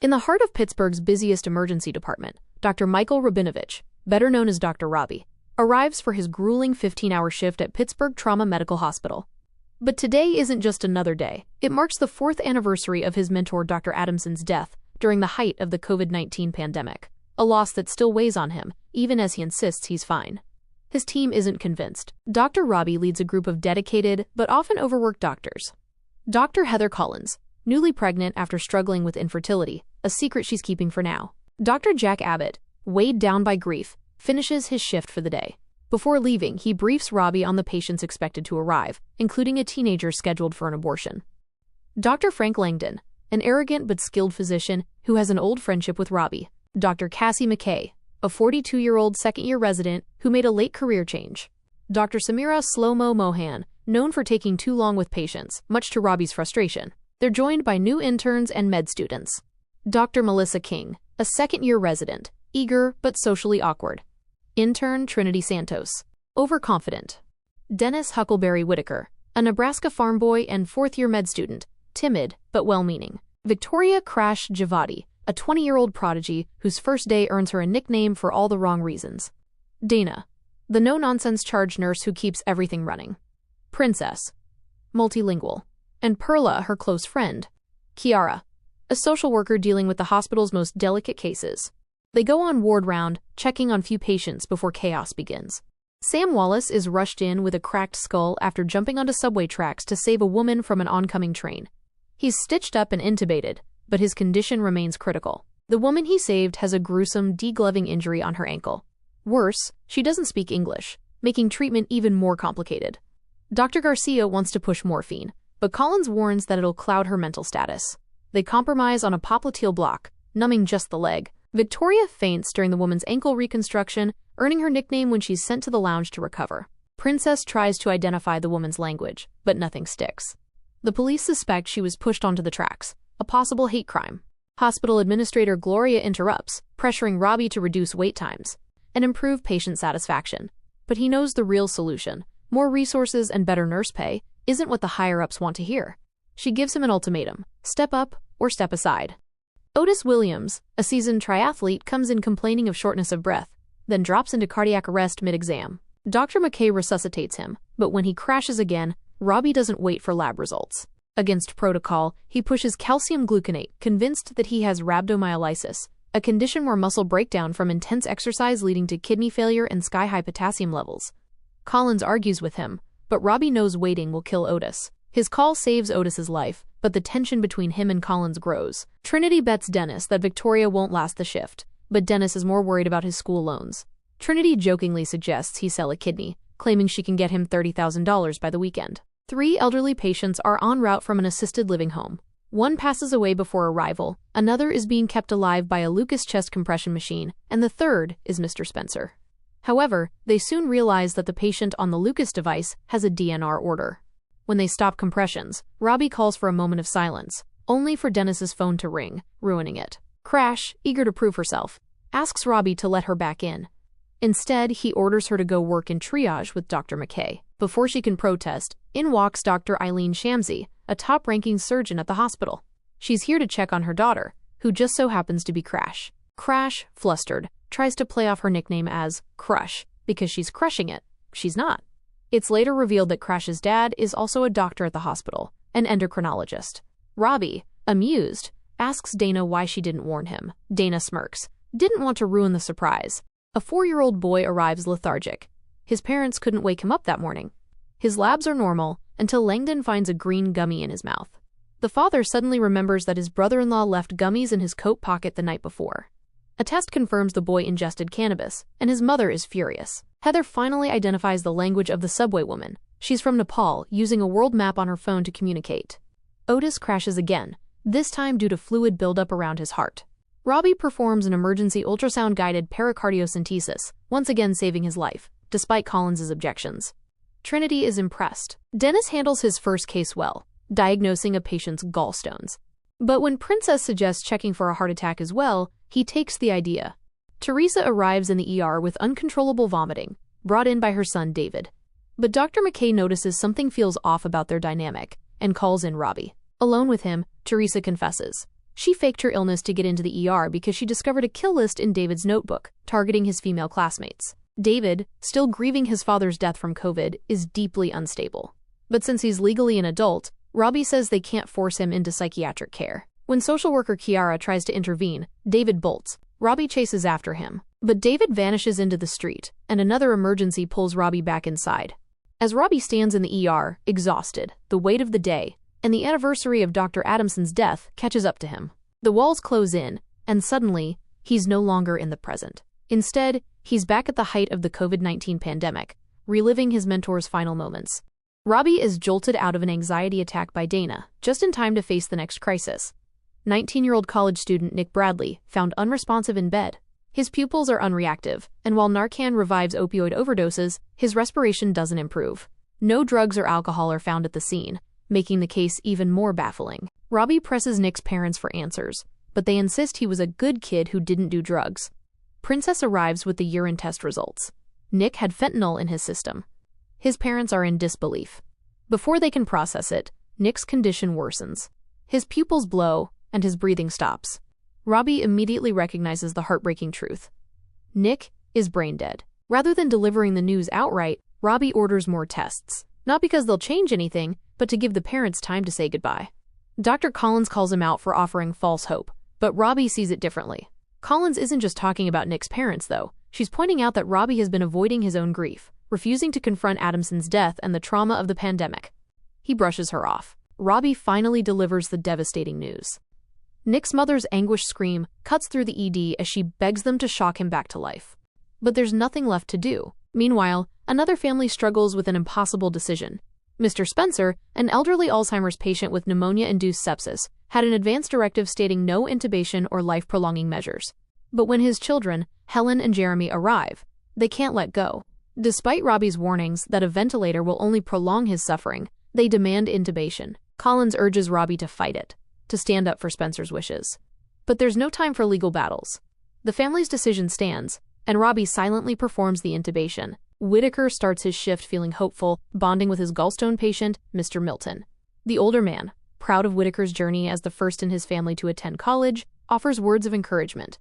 In the heart of Pittsburgh's busiest emergency department, Dr. Michael Robinavitch, better known as Dr. Robby, arrives for his grueling 15-hour shift at Pittsburgh Trauma Medical Hospital. But today isn't just another day. It marks the 4th anniversary of his mentor Dr. Adamson's death during the height of the COVID-19 pandemic, a loss that still weighs on him, even as he insists he's fine. His team isn't convinced. Dr. Robby leads a group of dedicated but often overworked doctors. Dr. Heather Collins, newly pregnant after struggling with infertility, a secret she's keeping for now. Dr. Jack Abbott, weighed down by grief, finishes his shift for the day. Before leaving, he briefs Robby on the patients expected to arrive, including a teenager scheduled for an abortion. Dr. Frank Langdon, an arrogant but skilled physician who has an old friendship with Robby. Dr. Cassie McKay, a 42-year-old second-year resident who made a late career change. Dr. Samira Slow-Mo Mohan, known for taking too long with patients, much to Robby's frustration. They're joined by new interns and med students. Dr. Melissa King, a second-year resident, eager but socially awkward. Intern Trinity Santos, overconfident. Dennis Huckleberry Whitaker, a Nebraska farm boy and 4th-year med student, timid but well-meaning. Victoria Crash Javadi, a 20-year-old prodigy whose first day earns her a nickname for all the wrong reasons. Dana, the no-nonsense charge nurse who keeps everything running. Princess, multilingual. And Perla, her close friend. Kiara, a social worker dealing with the hospital's most delicate cases. They go on ward round, checking on few patients before chaos begins. Sam Wallace is rushed in with a cracked skull after jumping onto subway tracks to save a woman from an oncoming train. He's stitched up and intubated, but his condition remains critical. The woman he saved has a gruesome degloving injury on her ankle. Worse, she doesn't speak English, making treatment even more complicated. Dr. Garcia wants to push morphine, but Collins warns that it'll cloud her mental status. They compromise on a popliteal block, numbing just the leg. Victoria faints during the woman's ankle reconstruction, earning her nickname when she's sent to the lounge to recover. Princess tries to identify the woman's language, but nothing sticks. The police suspect she was pushed onto the tracks, a possible hate crime. Hospital administrator Gloria interrupts, pressuring Robby to reduce wait times and improve patient satisfaction. But he knows the real solution. More resources and better nurse pay isn't what the higher-ups want to hear. She gives him an ultimatum: step up or step aside. Otis Williams, a seasoned triathlete, comes in complaining of shortness of breath, then drops into cardiac arrest mid-exam. Dr. McKay resuscitates him, but when he crashes again, Robby doesn't wait for lab results. Against protocol, he pushes calcium gluconate, convinced that he has rhabdomyolysis, a condition where muscle breakdown from intense exercise leading to kidney failure and sky-high potassium levels. Collins argues with him, but Robby knows waiting will kill Otis. His call saves Otis's life, but the tension between him and Collins grows. Trinity bets Dennis that Victoria won't last the shift, but Dennis is more worried about his school loans. Trinity jokingly suggests he sell a kidney, claiming she can get him $30,000 by the weekend. 3 elderly patients are en route from an assisted living home. One passes away before arrival, another is being kept alive by a Lucas chest compression machine, and the third is Mr. Spencer. However, they soon realize that the patient on the Lucas device has a DNR order. When they stop compressions, Robby calls for a moment of silence, only for Dennis's phone to ring, ruining it. Crash, eager to prove herself, asks Robby to let her back in. Instead, he orders her to go work in triage with Dr. McKay. Before she can protest, in walks Dr. Eileen Shamsi, a top-ranking surgeon at the hospital. She's here to check on her daughter, who just so happens to be Crash. Crash, flustered, tries to play off her nickname as Crush, because she's crushing it. She's not. It's later revealed that Crash's dad is also a doctor at the hospital, an endocrinologist. Robby, amused, asks Dana why she didn't warn him. Dana smirks, didn't want to ruin the surprise. A 4-year-old boy arrives lethargic. His parents couldn't wake him up that morning. His labs are normal until Langdon finds a green gummy in his mouth. The father suddenly remembers that his brother-in-law left gummies in his coat pocket the night before. A test confirms the boy ingested cannabis, and his mother is furious. Heather finally identifies the language of the subway woman. She's from Nepal, using a world map on her phone to communicate. Otis crashes again, this time due to fluid buildup around his heart. Robby performs an emergency ultrasound-guided pericardiocentesis, once again saving his life, despite Collins's objections. Trinity is impressed. Dennis handles his first case well, diagnosing a patient's gallstones. But when Princess suggests checking for a heart attack as well, he takes the idea. Teresa arrives in the ER with uncontrollable vomiting, brought in by her son David. But Dr. McKay notices something feels off about their dynamic and calls in Robby. Alone with him, Teresa confesses. She faked her illness to get into the ER because she discovered a kill list in David's notebook, targeting his female classmates. David, still grieving his father's death from COVID, is deeply unstable. But since he's legally an adult, Robby says they can't force him into psychiatric care. When social worker Kiara tries to intervene, David bolts. Robby chases after him. But David vanishes into the street, and another emergency pulls Robby back inside. As Robby stands in the ER, exhausted, the weight of the day, and the anniversary of Dr. Adamson's death catches up to him. The walls close in, and suddenly, he's no longer in the present. Instead, he's back at the height of the COVID-19 pandemic, reliving his mentor's final moments. Robby is jolted out of an anxiety attack by Dana, just in time to face the next crisis. 19-year-old college student Nick Bradley, found unresponsive in bed. His pupils are unreactive, and while Narcan revives opioid overdoses, his respiration doesn't improve. No drugs or alcohol are found at the scene, making the case even more baffling. Robby presses Nick's parents for answers, but they insist he was a good kid who didn't do drugs. Princess arrives with the urine test results. Nick had fentanyl in his system. His parents are in disbelief. Before they can process it, Nick's condition worsens. His pupils blow, and his breathing stops. Robby immediately recognizes the heartbreaking truth. Nick is brain dead. Rather than delivering the news outright, Robby orders more tests. Not because they'll change anything, but to give the parents time to say goodbye. Dr. Collins calls him out for offering false hope, but Robby sees it differently. Collins isn't just talking about Nick's parents, though. She's pointing out that Robby has been avoiding his own grief, refusing to confront Adamson's death and the trauma of the pandemic. He brushes her off. Robby finally delivers the devastating news. Nick's mother's anguished scream cuts through the ED as she begs them to shock him back to life. But there's nothing left to do. Meanwhile, another family struggles with an impossible decision. Mr. Spencer, an elderly Alzheimer's patient with pneumonia-induced sepsis, had an advance directive stating no intubation or life-prolonging measures. But when his children, Helen and Jeremy, arrive, they can't let go. Despite Robby's warnings that a ventilator will only prolong his suffering, they demand intubation. Collins urges Robby to fight it, to stand up for Spencer's wishes. But there's no time for legal battles. The family's decision stands, and Robby silently performs the intubation. Whitaker starts his shift feeling hopeful, bonding with his gallstone patient, Mr. Milton. The older man, proud of Whitaker's journey as the first in his family to attend college, offers words of encouragement.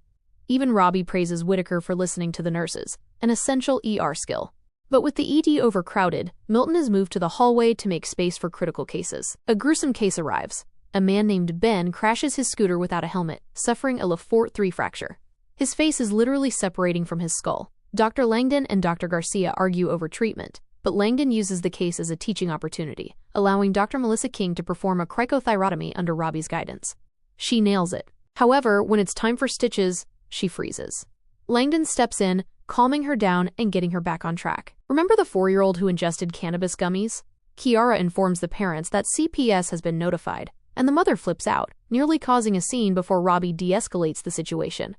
Even Robby praises Whitaker for listening to the nurses, an essential ER skill. But with the ED overcrowded, Milton is moved to the hallway to make space for critical cases. A gruesome case arrives. A man named Ben crashes his scooter without a helmet, suffering a Lefort 3 fracture. His face is literally separating from his skull. Dr. Langdon and Dr. Garcia argue over treatment, but Langdon uses the case as a teaching opportunity, allowing Dr. Melissa King to perform a cricothyrotomy under Robby's guidance. She nails it. However, when it's time for stitches, she freezes. Langdon steps in, calming her down and getting her back on track. Remember the 4-year-old who ingested cannabis gummies? Kiara informs the parents that CPS has been notified, and the mother flips out, nearly causing a scene before Robby de-escalates the situation.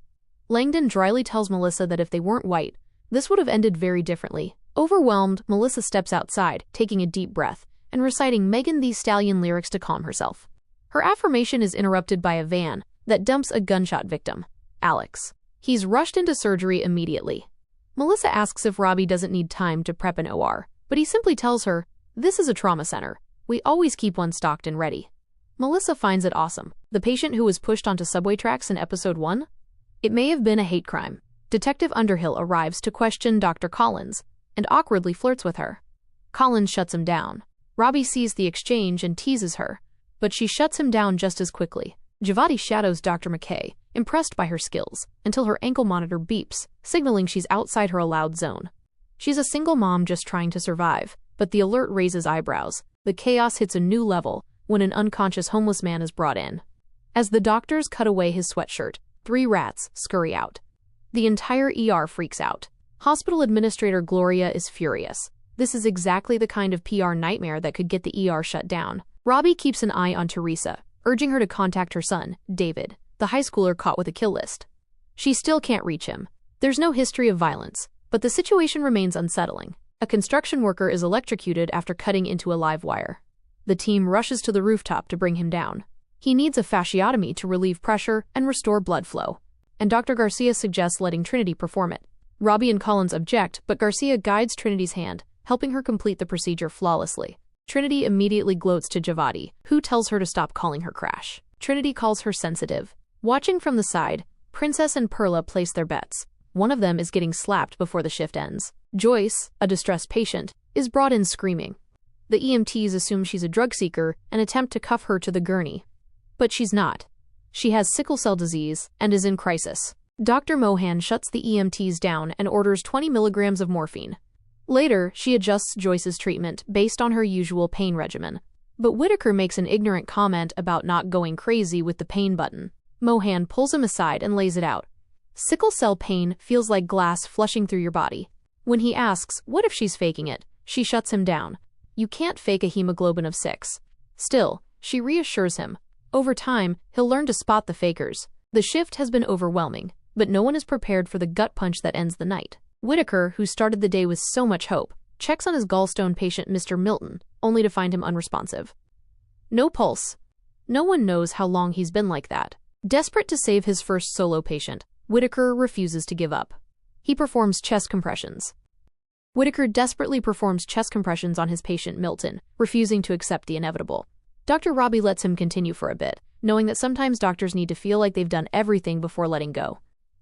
Langdon dryly tells Melissa that if they weren't white, this would have ended very differently. Overwhelmed, Melissa steps outside, taking a deep breath, and reciting Megan Thee Stallion lyrics to calm herself. Her affirmation is interrupted by a van that dumps a gunshot victim, Alex. He's rushed into surgery immediately. Melissa asks if Robby doesn't need time to prep an OR, but he simply tells her, "This is a trauma center. We always keep one stocked and ready." Melissa finds it awesome. The patient who was pushed onto subway tracks in episode 1? It may have been a hate crime. Detective Underhill arrives to question Dr. Collins and awkwardly flirts with her. Collins shuts him down. Robby sees the exchange and teases her, but she shuts him down just as quickly. Javati shadows Dr. McKay, impressed by her skills, until her ankle monitor beeps, signaling she's outside her allowed zone. She's a single mom just trying to survive, but the alert raises eyebrows. The chaos hits a new level when an unconscious homeless man is brought in. As the doctors cut away his sweatshirt, 3 rats scurry out. The entire ER freaks out. Hospital Administrator Gloria is furious. This is exactly the kind of PR nightmare that could get the ER shut down. Robby keeps an eye on Teresa, urging her to contact her son, David, the high schooler caught with a kill list. She still can't reach him. There's no history of violence, but the situation remains unsettling. A construction worker is electrocuted after cutting into a live wire. The team rushes to the rooftop to bring him down. He needs a fasciotomy to relieve pressure and restore blood flow, and Dr. Garcia suggests letting Trinity perform it. Robby and Collins object, but Garcia guides Trinity's hand, helping her complete the procedure flawlessly. Trinity immediately gloats to Javati, who tells her to stop calling her Crash. Trinity calls her sensitive. Watching from the side, Princess and Perla place their bets. One of them is getting slapped before the shift ends. Joyce, a distressed patient, is brought in screaming. The EMTs assume she's a drug seeker and attempt to cuff her to the gurney. But she's not. She has sickle cell disease and is in crisis. Dr. Mohan shuts the EMTs down and orders 20 milligrams of morphine. Later, she adjusts Joyce's treatment based on her usual pain regimen. But Whitaker makes an ignorant comment about not going crazy with the pain button. Mohan pulls him aside and lays it out. Sickle cell pain feels like glass flushing through your body. When he asks, what if she's faking it, she shuts him down. You can't fake a hemoglobin of 6. Still, she reassures him. Over time, he'll learn to spot the fakers. The shift has been overwhelming, but no one is prepared for the gut punch that ends the night. Whitaker, who started the day with so much hope, checks on his gallstone patient Mr. Milton, only to find him unresponsive. No pulse. No one knows how long he's been like that. Desperate to save his first solo patient, Whitaker refuses to give up. He performs chest compressions. Whitaker desperately performs chest compressions on his patient Milton, refusing to accept the inevitable. Dr. Robby lets him continue for a bit, knowing that sometimes doctors need to feel like they've done everything before letting go.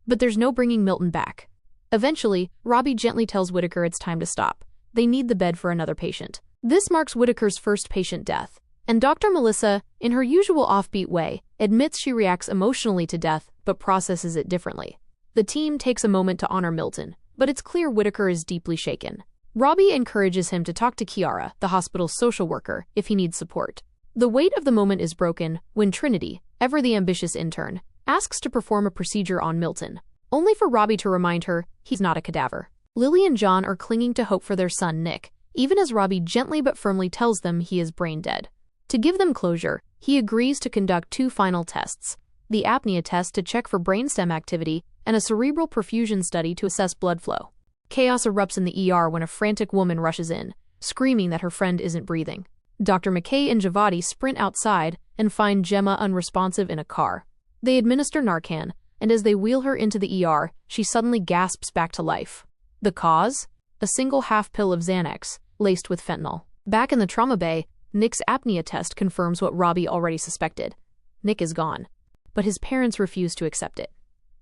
But there's no bringing Milton back. Eventually, Robby gently tells Whitaker it's time to stop. They need the bed for another patient. This marks Whitaker's first patient death, and Dr. Melissa, in her usual offbeat way, admits she reacts emotionally to death but processes it differently. The team takes a moment to honor Milton, but it's clear Whitaker is deeply shaken. Robby encourages him to talk to Kiara, the hospital's social worker, if he needs support. The weight of the moment is broken when Trinity, ever the ambitious intern, asks to perform a procedure on Milton, only for Robby to remind her he's not a cadaver. Lily and John are clinging to hope for their son Nick, even as Robby gently but firmly tells them he is brain dead. To give them closure, he agrees to conduct 2 final tests, the apnea test to check for brainstem activity and a cerebral perfusion study to assess blood flow. Chaos erupts in the ER when a frantic woman rushes in, screaming that her friend isn't breathing. Dr. McKay and Javati sprint outside and find Gemma unresponsive in a car. They administer Narcan, and as they wheel her into the ER, she suddenly gasps back to life. The cause? A single half pill of Xanax, laced with fentanyl. Back in the trauma bay, Nick's apnea test confirms what Robby already suspected. Nick is gone, but his parents refuse to accept it.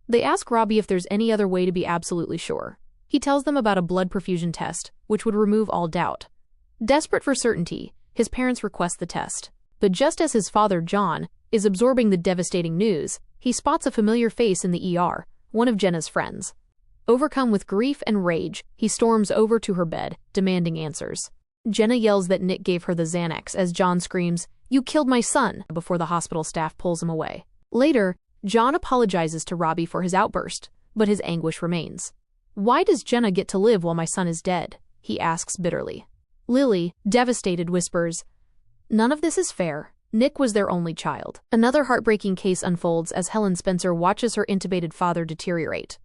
They ask Robby if there's any other way to be absolutely sure. He tells them about a blood perfusion test, which would remove all doubt. Desperate for certainty, his parents request the test. But just as his father, John, is absorbing the devastating news, he spots a familiar face in the ER, one of Jenna's friends. Overcome with grief and rage, he storms over to her bed, demanding answers. Jenna yells that Nick gave her the Xanax as John screams, "You killed my son," before the hospital staff pulls him away. Later, John apologizes to Robby for his outburst, but his anguish remains. "Why does Jenna get to live while my son is dead?" he asks bitterly. Lily, devastated, whispers, "None of this is fair. Nick was their only child." Another heartbreaking case unfolds as Helen Spencer watches her intubated father deteriorate.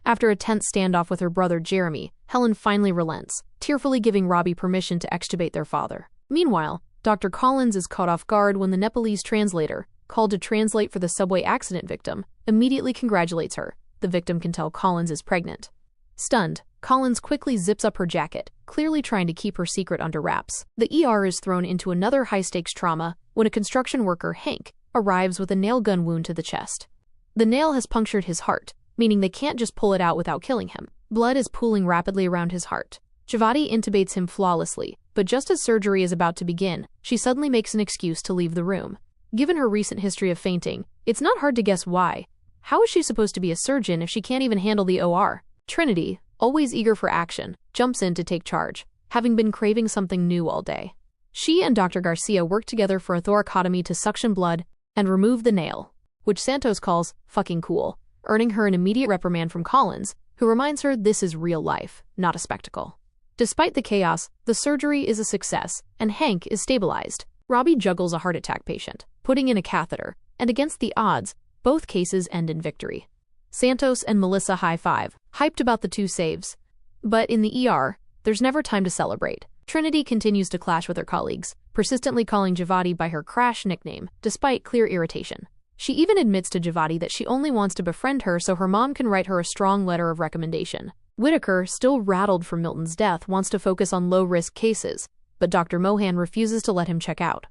After a tense standoff with her brother Jeremy, Helen finally relents, tearfully giving Robby permission to extubate their father. Meanwhile, Dr. Collins is caught off guard when the Nepalese translator, called to translate for the subway accident victim, immediately congratulates her. The victim can tell Collins is pregnant. Stunned, Collins quickly zips up her jacket, clearly trying to keep her secret under wraps. The ER is thrown into another high-stakes trauma when a construction worker, Hank, arrives with a nail gun wound to the chest. The nail has punctured his heart, meaning they can't just pull it out without killing him. Blood is pooling rapidly around his heart. Javati intubates him flawlessly, but just as surgery is about to begin, she suddenly makes an excuse to leave the room. Given her recent history of fainting, it's not hard to guess why. How is she supposed to be a surgeon if she can't even handle the OR? Trinity, always eager for action, jumps in to take charge, having been craving something new all day. She and Dr. Garcia work together for a thoracotomy to suction blood and remove the nail, which Santos calls fucking cool, earning her an immediate reprimand from Collins, who reminds her this is real life, not a spectacle. Despite the chaos, the surgery is a success, and Hank is stabilized. Robby juggles a heart attack patient, putting in a catheter, and against the odds, both cases end in victory. Santos and Melissa high-five, hyped about the 2 saves. But in the ER, there's never time to celebrate. Trinity continues to clash with her colleagues, persistently calling Javati by her crash nickname, despite clear irritation. She even admits to Javati that she only wants to befriend her so her mom can write her a strong letter of recommendation. Whitaker, still rattled from Milton's death, wants to focus on low-risk cases, but Dr. Mohan refuses to let him check out.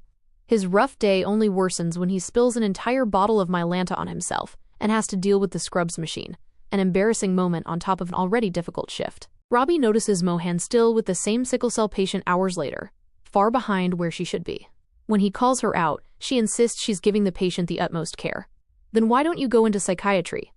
His rough day only worsens when he spills an entire bottle of Mylanta on himself and has to deal with the scrubs machine, an embarrassing moment on top of an already difficult shift. Robby notices Mohan still with the same sickle cell patient hours later, far behind where she should be. When he calls her out, she insists she's giving the patient the utmost care. Then why don't you go into psychiatry?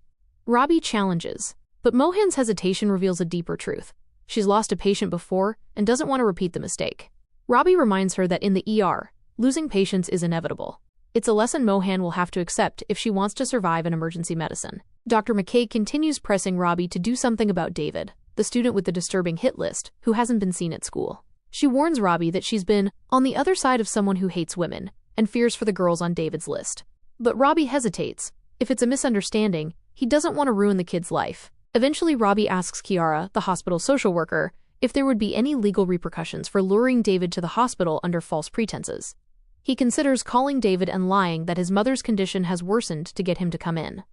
Robby challenges, but Mohan's hesitation reveals a deeper truth. She's lost a patient before and doesn't want to repeat the mistake. Robby reminds her that in the ER, losing patients is inevitable. It's a lesson Mohan will have to accept if she wants to survive in emergency medicine. Dr. McKay continues pressing Robby to do something about David, the student with the disturbing hit list, who hasn't been seen at school. She warns Robby that she's been on the other side of someone who hates women and fears for the girls on David's list. But Robby hesitates. If it's a misunderstanding, he doesn't want to ruin the kid's life. Eventually, Robby asks Kiara, the hospital social worker, if there would be any legal repercussions for luring David to the hospital under false pretenses. He considers calling David and lying that his mother's condition has worsened to get him to come in.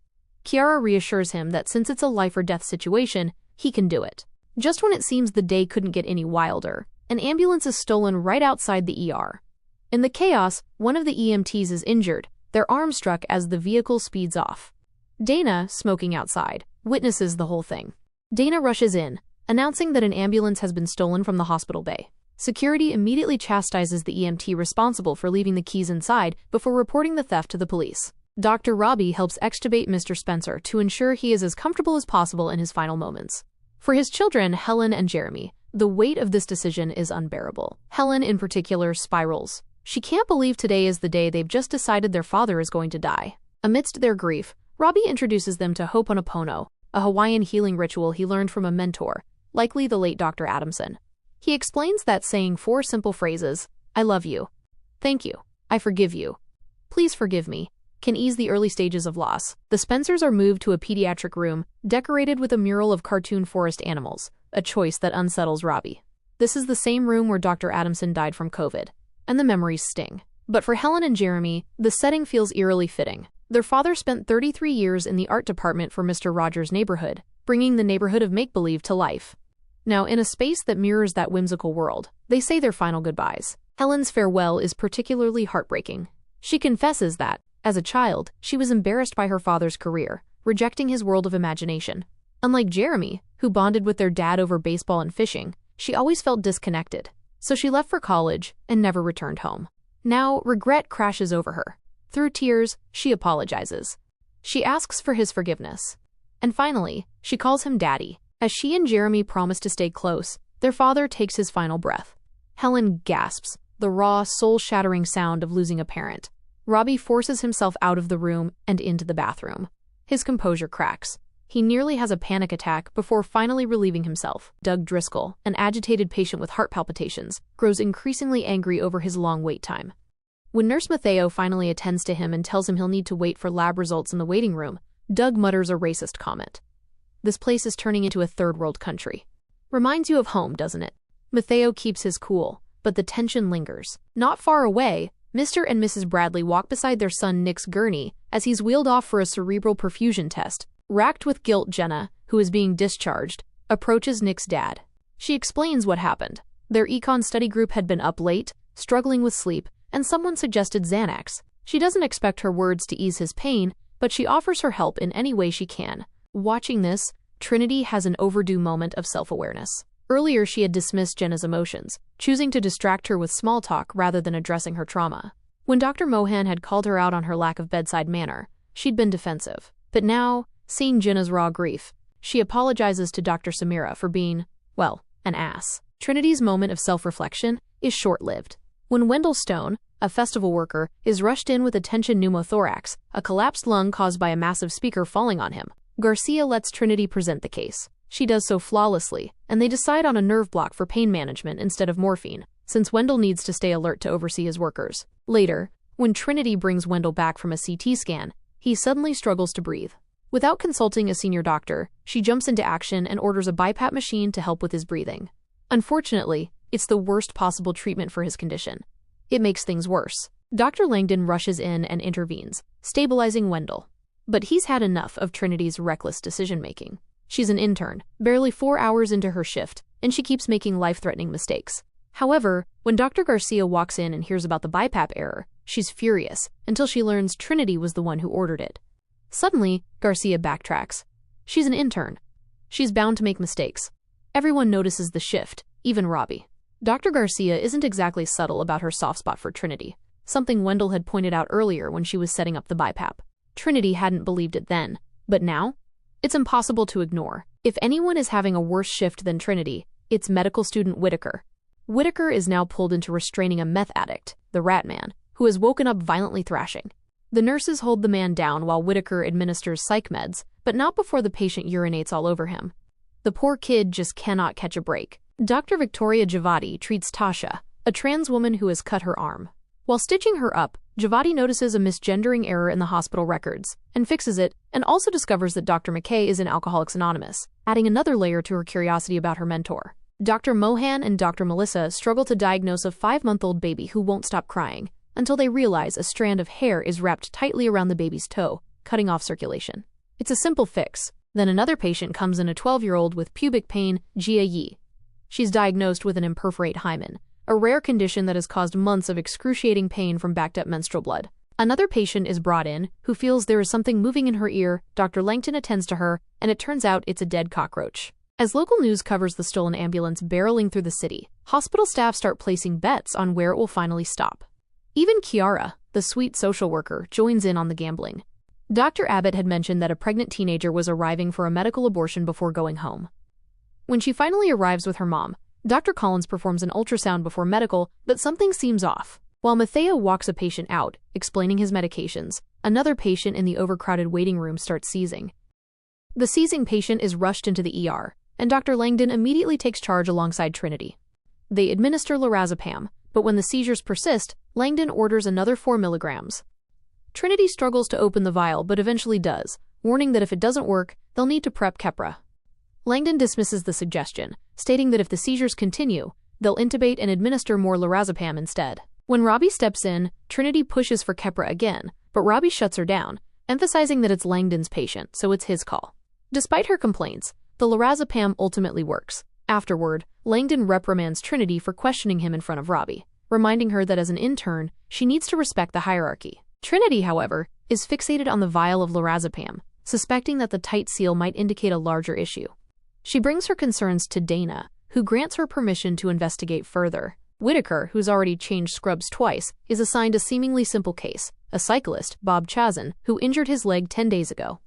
Kiara reassures him that since it's a life-or-death situation, he can do it. Just when it seems the day couldn't get any wilder, an ambulance is stolen right outside the ER. In the chaos, one of the EMTs is injured, their arm struck as the vehicle speeds off. Dana, smoking outside, witnesses the whole thing. Dana rushes in, announcing that an ambulance has been stolen from the hospital bay. Security immediately chastises the EMT responsible for leaving the keys inside before reporting the theft to the police. Dr. Robby helps extubate Mr. Spencer to ensure he is as comfortable as possible in his final moments. For his children, Helen and Jeremy, the weight of this decision is unbearable. Helen, in particular, spirals. She can't believe today is the day they've just decided their father is going to die. Amidst their grief, Robby introduces them to Ho'oponopono, a Hawaiian healing ritual he learned from a mentor, likely the late Dr. Adamson. He explains that saying 4 simple phrases, "I love you," "Thank you," "I forgive you," "Please forgive me," can ease the early stages of loss. The Spencers are moved to a pediatric room, decorated with a mural of cartoon forest animals, a choice that unsettles Robby. This is the same room where Dr. Adamson died from COVID, and the memories sting. But for Helen and Jeremy, the setting feels eerily fitting. Their father spent 33 years in the art department for Mr. Rogers' neighborhood, bringing the neighborhood of make-believe to life. Now, in a space that mirrors that whimsical world, they say their final goodbyes. Helen's farewell is particularly heartbreaking. She confesses that, as a child, she was embarrassed by her father's career, rejecting his world of imagination. Unlike Jeremy, who bonded with their dad over baseball and fishing, she always felt disconnected. So she left for college and never returned home. Now, regret crashes over her. Through tears, she apologizes. She asks for his forgiveness. And finally, she calls him Daddy. As she and Jeremy promise to stay close, their father takes his final breath. Helen gasps, the raw, soul-shattering sound of losing a parent. Robby forces himself out of the room and into the bathroom. His composure cracks. He nearly has a panic attack before finally relieving himself. Doug Driscoll, an agitated patient with heart palpitations, grows increasingly angry over his long wait time. When Nurse Mateo finally attends to him and tells him he'll need to wait for lab results in the waiting room, Doug mutters a racist comment. This place is turning into a third-world country. Reminds you of home, doesn't it? Mateo keeps his cool, but the tension lingers. Not far away, Mr. and Mrs. Bradley walk beside their son Nick's gurney as he's wheeled off for a cerebral perfusion test. Racked with guilt, Jenna, who is being discharged, approaches Nick's dad. She explains what happened. Their econ study group had been up late, struggling with sleep, and someone suggested Xanax. She doesn't expect her words to ease his pain, but she offers her help in any way she can. Watching this, Trinity has an overdue moment of self-awareness. Earlier, she had dismissed Jenna's emotions, choosing to distract her with small talk rather than addressing her trauma. When Dr. Mohan had called her out on her lack of bedside manner, she'd been defensive. But now, seeing Jenna's raw grief, she apologizes to Dr. Samira for being, well, an ass. Trinity's moment of self-reflection is short-lived. When Wendell Stone, a festival worker, is rushed in with a tension pneumothorax, a collapsed lung caused by a massive speaker falling on him, Garcia lets Trinity present the case. She does so flawlessly, and they decide on a nerve block for pain management instead of morphine, since Wendell needs to stay alert to oversee his workers. Later, when Trinity brings Wendell back from a CT scan, he suddenly struggles to breathe. Without consulting a senior doctor, she jumps into action and orders a BiPAP machine to help with his breathing. Unfortunately, it's the worst possible treatment for his condition. It makes things worse. Dr. Langdon rushes in and intervenes, stabilizing Wendell. But he's had enough of Trinity's reckless decision-making. She's an intern, barely 4 hours into her shift, and she keeps making life-threatening mistakes. However, when Dr. Garcia walks in and hears about the BiPAP error, She's furious until she learns Trinity was the one who ordered it. Suddenly, Garcia backtracks. She's an intern. She's bound to make mistakes. Everyone notices the shift, even Robby. Dr. Garcia isn't exactly subtle about her soft spot for Trinity, something Wendell had pointed out earlier when she was setting up the BiPAP. Trinity hadn't believed it then, but now? It's impossible to ignore. If anyone is having a worse shift than Trinity, it's medical student Whitaker. Whitaker is now pulled into restraining a meth addict, the Rat Man, who has woken up violently thrashing. The nurses hold the man down while Whitaker administers psych meds, but not before the patient urinates all over him. The poor kid just cannot catch a break. Dr. Victoria Javadi treats Tasha, a trans woman who has cut her arm. While stitching her up, Javadi notices a misgendering error in the hospital records and fixes it, and also discovers that Dr. McKay is in Alcoholics Anonymous, adding another layer to her curiosity about her mentor. Dr. Mohan and Dr. Melissa struggle to diagnose a 5-month-old baby who won't stop crying until they realize a strand of hair is wrapped tightly around the baby's toe, cutting off circulation. It's a simple fix. Then another patient comes in, a 12-year-old with pubic pain, Jia Yi. She's diagnosed with an imperforate hymen, a rare condition that has caused months of excruciating pain from backed-up menstrual blood. Another patient is brought in who feels there is something moving in her ear. Dr. Langton attends to her, and it turns out it's a dead cockroach. As local news covers the stolen ambulance barreling through the city, hospital staff start placing bets on where it will finally stop. Even Kiara, the sweet social worker, joins in on the gambling. Dr. Abbott had mentioned that a pregnant teenager was arriving for a medical abortion before going home. When she finally arrives with her mom, Dr. Collins performs an ultrasound before medical, but something seems off. While Matteo walks a patient out, explaining his medications, another patient in the overcrowded waiting room starts seizing. The seizing patient is rushed into the ER, and Dr. Langdon immediately takes charge alongside Trinity. They administer lorazepam, but when the seizures persist, Langdon orders another 4 milligrams. Trinity struggles to open the vial but eventually does, warning that if it doesn't work, they'll need to prep Keppra. Langdon dismisses the suggestion, stating that if the seizures continue, they'll intubate and administer more lorazepam instead. When Robby steps in, Trinity pushes for Keppra again, but Robby shuts her down, emphasizing that it's Langdon's patient, so it's his call. Despite her complaints, the lorazepam ultimately works. Afterward, Langdon reprimands Trinity for questioning him in front of Robby, reminding her that as an intern, she needs to respect the hierarchy. Trinity, however, is fixated on the vial of lorazepam, suspecting that the tight seal might indicate a larger issue. She brings her concerns to Dana, who grants her permission to investigate further. Whitaker, who's already changed scrubs twice, is assigned a seemingly simple case, a cyclist, Bob Chazin, who injured his leg 10 days ago.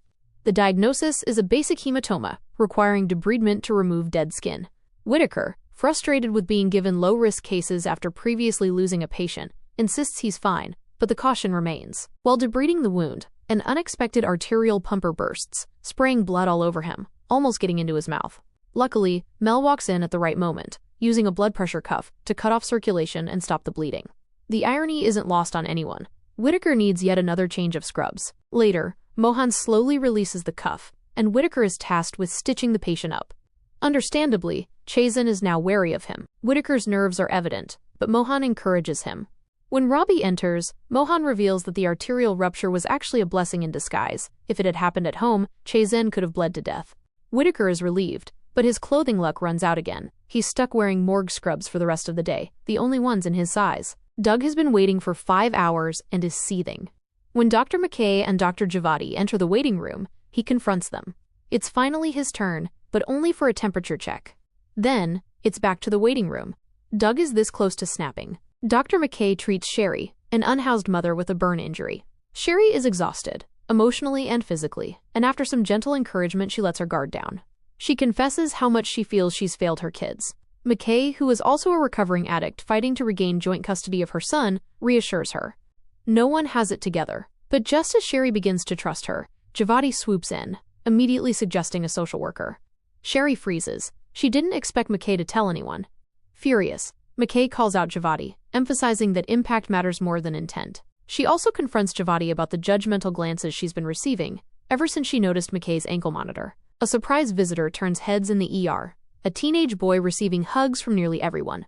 The diagnosis is a basic hematoma, requiring debridement to remove dead skin. Whitaker, frustrated with being given low-risk cases after previously losing a patient, insists he's fine, but the caution remains. While debriding the wound, an unexpected arterial pumper bursts, spraying blood all over him, almost getting into his mouth. Luckily, Mel walks in at the right moment, using a blood pressure cuff to cut off circulation and stop the bleeding. The irony isn't lost on anyone. Whitaker needs yet another change of scrubs. Later, Mohan slowly releases the cuff, and Whitaker is tasked with stitching the patient up. Understandably, Chazin is now wary of him. Whitaker's nerves are evident, but Mohan encourages him. When Robby enters, Mohan reveals that the arterial rupture was actually a blessing in disguise. If it had happened at home, Chazin could have bled to death. Whitaker is relieved, but his clothing luck runs out again. He's stuck wearing morgue scrubs for the rest of the day, the only ones in his size. Doug has been waiting for 5 hours and is seething. When Dr. McKay and Dr. Javadi enter the waiting room, he confronts them. It's finally his turn, but only for a temperature check. Then, it's back to the waiting room. Doug is this close to snapping. Dr. McKay treats Sherry, an unhoused mother with a burn injury. Sherry is exhausted, emotionally and physically, and after some gentle encouragement, she lets her guard down. She confesses how much she feels she's failed her kids. McKay, who is also a recovering addict fighting to regain joint custody of her son, reassures her. No one has it together. But just as Sherry begins to trust her, Javadi swoops in, immediately suggesting a social worker. Sherry freezes. She didn't expect McKay to tell anyone. Furious, McKay calls out Javadi, emphasizing that impact matters more than intent. She also confronts Javadi about the judgmental glances she's been receiving ever since she noticed McKay's ankle monitor. A surprise visitor turns heads in the ER, a teenage boy receiving hugs from nearly everyone.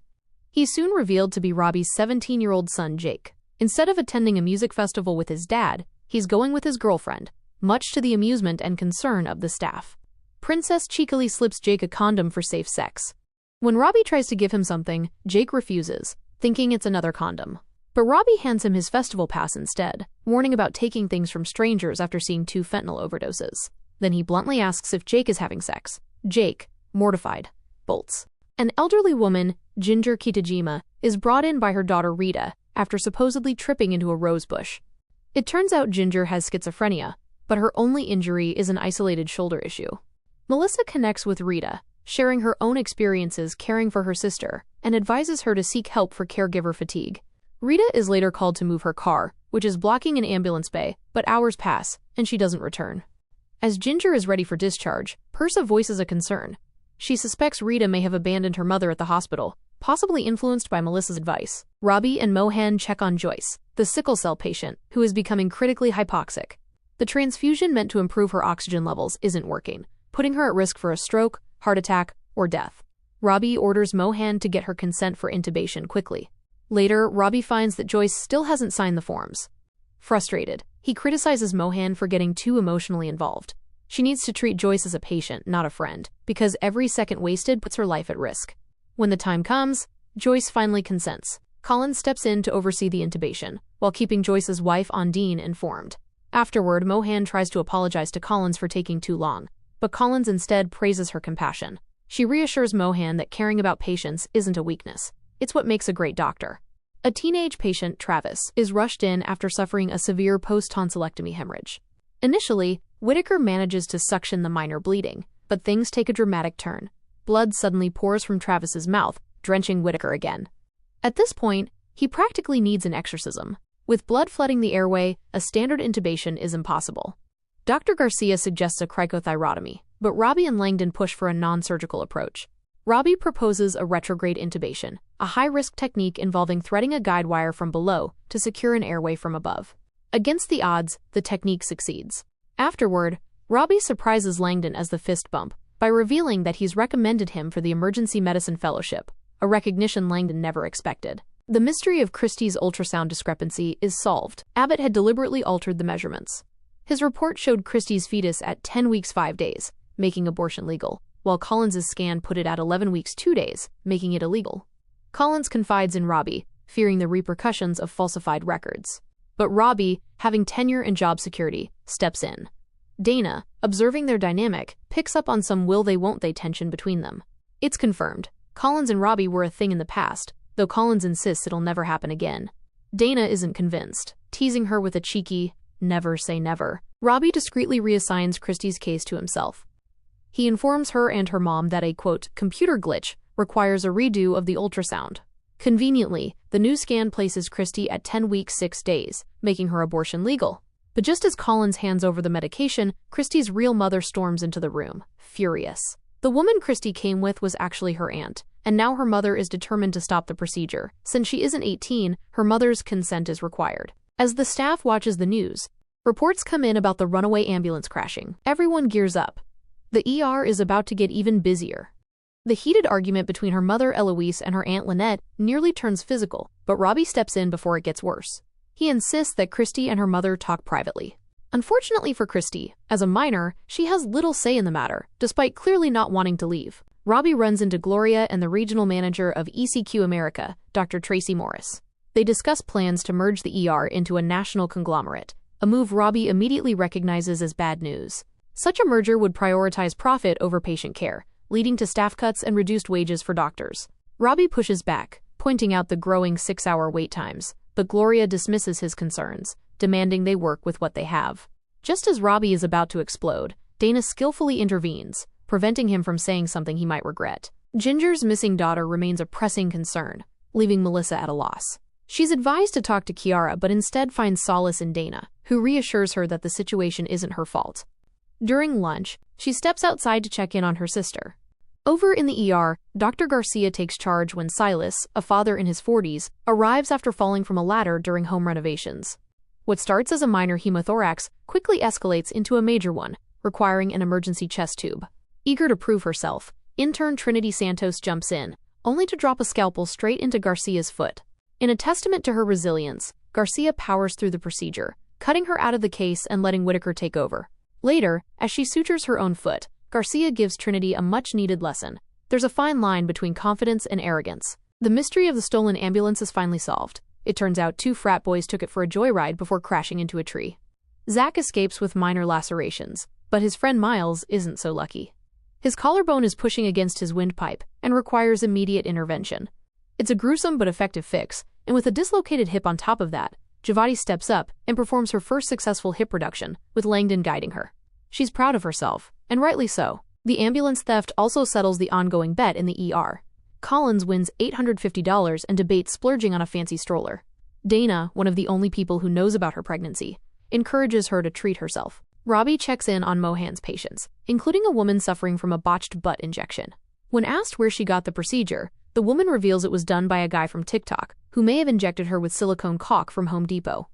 He's soon revealed to be Robby's 17-year-old son, Jake. Instead of attending a music festival with his dad, he's going with his girlfriend, much to the amusement and concern of the staff. Princess cheekily slips Jake a condom for safe sex. When Robby tries to give him something, Jake refuses, thinking it's another condom. But Robby hands him his festival pass instead, warning about taking things from strangers after seeing 2 fentanyl overdoses. Then he bluntly asks if Jake is having sex. Jake, mortified, bolts. An elderly woman, Ginger Kitajima, is brought in by her daughter Rita after supposedly tripping into a rose bush. It turns out Ginger has schizophrenia, but her only injury is an isolated shoulder issue. Melissa connects with Rita, sharing her own experiences caring for her sister, and advises her to seek help for caregiver fatigue. Rita is later called to move her car, which is blocking an ambulance bay, but hours pass, and she doesn't return. As Ginger is ready for discharge, Persa voices a concern. She suspects Rita may have abandoned her mother at the hospital, possibly influenced by Melissa's advice. Robby and Mohan check on Joyce, the sickle cell patient, who is becoming critically hypoxic. The transfusion meant to improve her oxygen levels isn't working, putting her at risk for a stroke, heart attack, or death. Robby orders Mohan to get her consent for intubation quickly. Later, Robby finds that Joyce still hasn't signed the forms. Frustrated, he criticizes Mohan for getting too emotionally involved. She needs to treat Joyce as a patient, not a friend, because every second wasted puts her life at risk. When the time comes, Joyce finally consents. Collins steps in to oversee the intubation, while keeping Joyce's wife, Ondine, informed. Afterward, Mohan tries to apologize to Collins for taking too long, but Collins instead praises her compassion. She reassures Mohan that caring about patients isn't a weakness. It's what makes a great doctor. A teenage patient, Travis, is rushed in after suffering a severe post-tonsillectomy hemorrhage. Initially, Whitaker manages to suction the minor bleeding, but things take a dramatic turn. Blood suddenly pours from Travis's mouth, drenching Whitaker again. At this point, he practically needs an exorcism. With blood flooding the airway, a standard intubation is impossible. Dr. Garcia suggests a cricothyrotomy, but Robby and Langdon push for a non-surgical approach. Robby proposes a retrograde intubation, a high-risk technique involving threading a guide wire from below to secure an airway from above. Against the odds, the technique succeeds. Afterward, Robby surprises Langdon as the fist bump by revealing that he's recommended him for the Emergency Medicine Fellowship, a recognition Langdon never expected. The mystery of Christie's ultrasound discrepancy is solved. Abbott had deliberately altered the measurements. His report showed Christie's fetus at 10 weeks 5 days, making abortion legal, while Collins's scan put it at 11 weeks 2 days, making it illegal. Collins confides in Robby, fearing the repercussions of falsified records. But Robby, having tenure and job security, steps in. Dana, observing their dynamic, picks up on some will-they-won't-they tension between them. It's confirmed. Collins and Robby were a thing in the past, though Collins insists it'll never happen again. Dana isn't convinced, teasing her with a cheeky, never say never. Robby discreetly reassigns Christie's case to himself. He informs her and her mom that a, quote, computer glitch requires a redo of the ultrasound. Conveniently, the new scan places Christie at 10 weeks 6 days, making her abortion legal. But just as Collins hands over the medication, Christie's real mother storms into the room, furious. The woman Christie came with was actually her aunt, and now her mother is determined to stop the procedure. Since she isn't 18, her mother's consent is required. As the staff watches the news, reports come in about the runaway ambulance crashing. Everyone gears up. The ER is about to get even busier. The heated argument between her mother Eloise and her aunt Lynette nearly turns physical, but Robby steps in before it gets worse. He insists that Christie and her mother talk privately. Unfortunately for Christie, as a minor, she has little say in the matter, despite clearly not wanting to leave. Robby runs into Gloria and the regional manager of ECQ America, Dr. Tracy Morris. They discuss plans to merge the ER into a national conglomerate, a move Robby immediately recognizes as bad news. Such a merger would prioritize profit over patient care, leading to staff cuts and reduced wages for doctors. Robby pushes back, pointing out the growing 6-hour wait times, but Gloria dismisses his concerns, demanding they work with what they have. Just as Robby is about to explode, Dana skillfully intervenes, preventing him from saying something he might regret. Ginger's missing daughter remains a pressing concern, leaving Melissa at a loss. She's advised to talk to Kiara, but instead finds solace in Dana, who reassures her that the situation isn't her fault. During lunch, she steps outside to check in on her sister. Over in the ER, Dr. Garcia takes charge when Silas, a father in his 40s, arrives after falling from a ladder during home renovations. What starts as a minor hemothorax quickly escalates into a major one, requiring an emergency chest tube. Eager to prove herself, intern Trinity Santos jumps in, only to drop a scalpel straight into Garcia's foot. In a testament to her resilience, Garcia powers through the procedure, cutting her out of the case and letting Whitaker take over. Later, as she sutures her own foot, Garcia gives Trinity a much-needed lesson. There's a fine line between confidence and arrogance. The mystery of the stolen ambulance is finally solved. It turns out 2 frat boys took it for a joyride before crashing into a tree. Zach escapes with minor lacerations, but his friend Miles isn't so lucky. His collarbone is pushing against his windpipe and requires immediate intervention. It's a gruesome but effective fix, and with a dislocated hip on top of that, Javati steps up and performs her first successful hip reduction, with Langdon guiding her. She's proud of herself, and rightly so. The ambulance theft also settles the ongoing bet in the ER. Collins wins $850 and debates splurging on a fancy stroller. Dana, one of the only people who knows about her pregnancy, encourages her to treat herself. Robby checks in on Mohan's patients, including a woman suffering from a botched butt injection. When asked where she got the procedure, the woman reveals it was done by a guy from TikTok, who may have injected her with silicone caulk from Home Depot.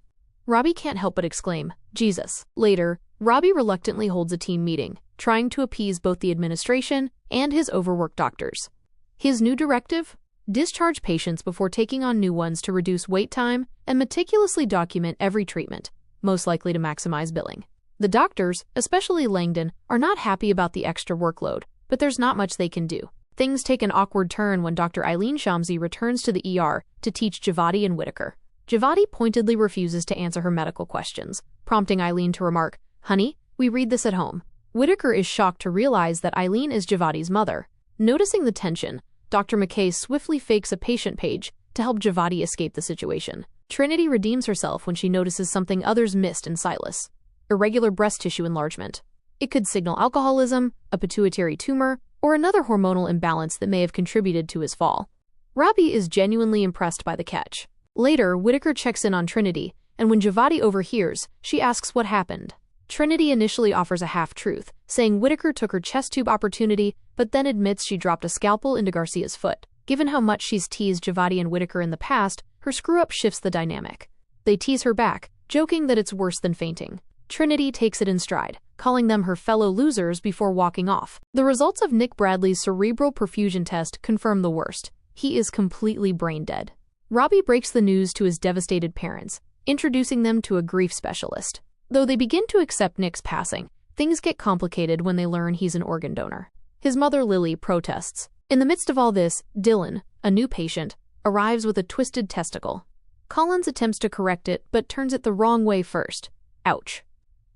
Robby can't help but exclaim, "Jesus." Later, Robby reluctantly holds a team meeting, trying to appease both the administration and his overworked doctors. His new directive? Discharge patients before taking on new ones to reduce wait time and meticulously document every treatment, most likely to maximize billing. The doctors, especially Langdon, are not happy about the extra workload, but there's not much they can do. Things take an awkward turn when Dr. Eileen Shamsi returns to the ER to teach Javati and Whitaker. Javati pointedly refuses to answer her medical questions, prompting Eileen to remark, "Honey, we read this at home." Whitaker is shocked to realize that Eileen is Javati's mother. Noticing the tension, Dr. McKay swiftly fakes a patient page to help Javati escape the situation. Trinity redeems herself when she notices something others missed in Silas: irregular breast tissue enlargement. It could signal alcoholism, a pituitary tumor, or another hormonal imbalance that may have contributed to his fall. Robby is genuinely impressed by the catch. Later, Whitaker checks in on Trinity, and when Javati overhears, she asks what happened. Trinity initially offers a half-truth, saying Whitaker took her chest tube opportunity, but then admits she dropped a scalpel into Garcia's foot. Given how much she's teased Javati and Whitaker in the past, her screw-up shifts the dynamic. They tease her back, joking that it's worse than fainting. Trinity takes it in stride, calling them her fellow losers before walking off. The results of Nick Bradley's cerebral perfusion test confirm the worst. He is completely brain dead. Robby breaks the news to his devastated parents, introducing them to a grief specialist. Though they begin to accept Nick's passing, things get complicated when they learn he's an organ donor. His mother, Lily, protests. In the midst of all this, Dylan, a new patient, arrives with a twisted testicle. Collins attempts to correct it, but turns it the wrong way first. Ouch.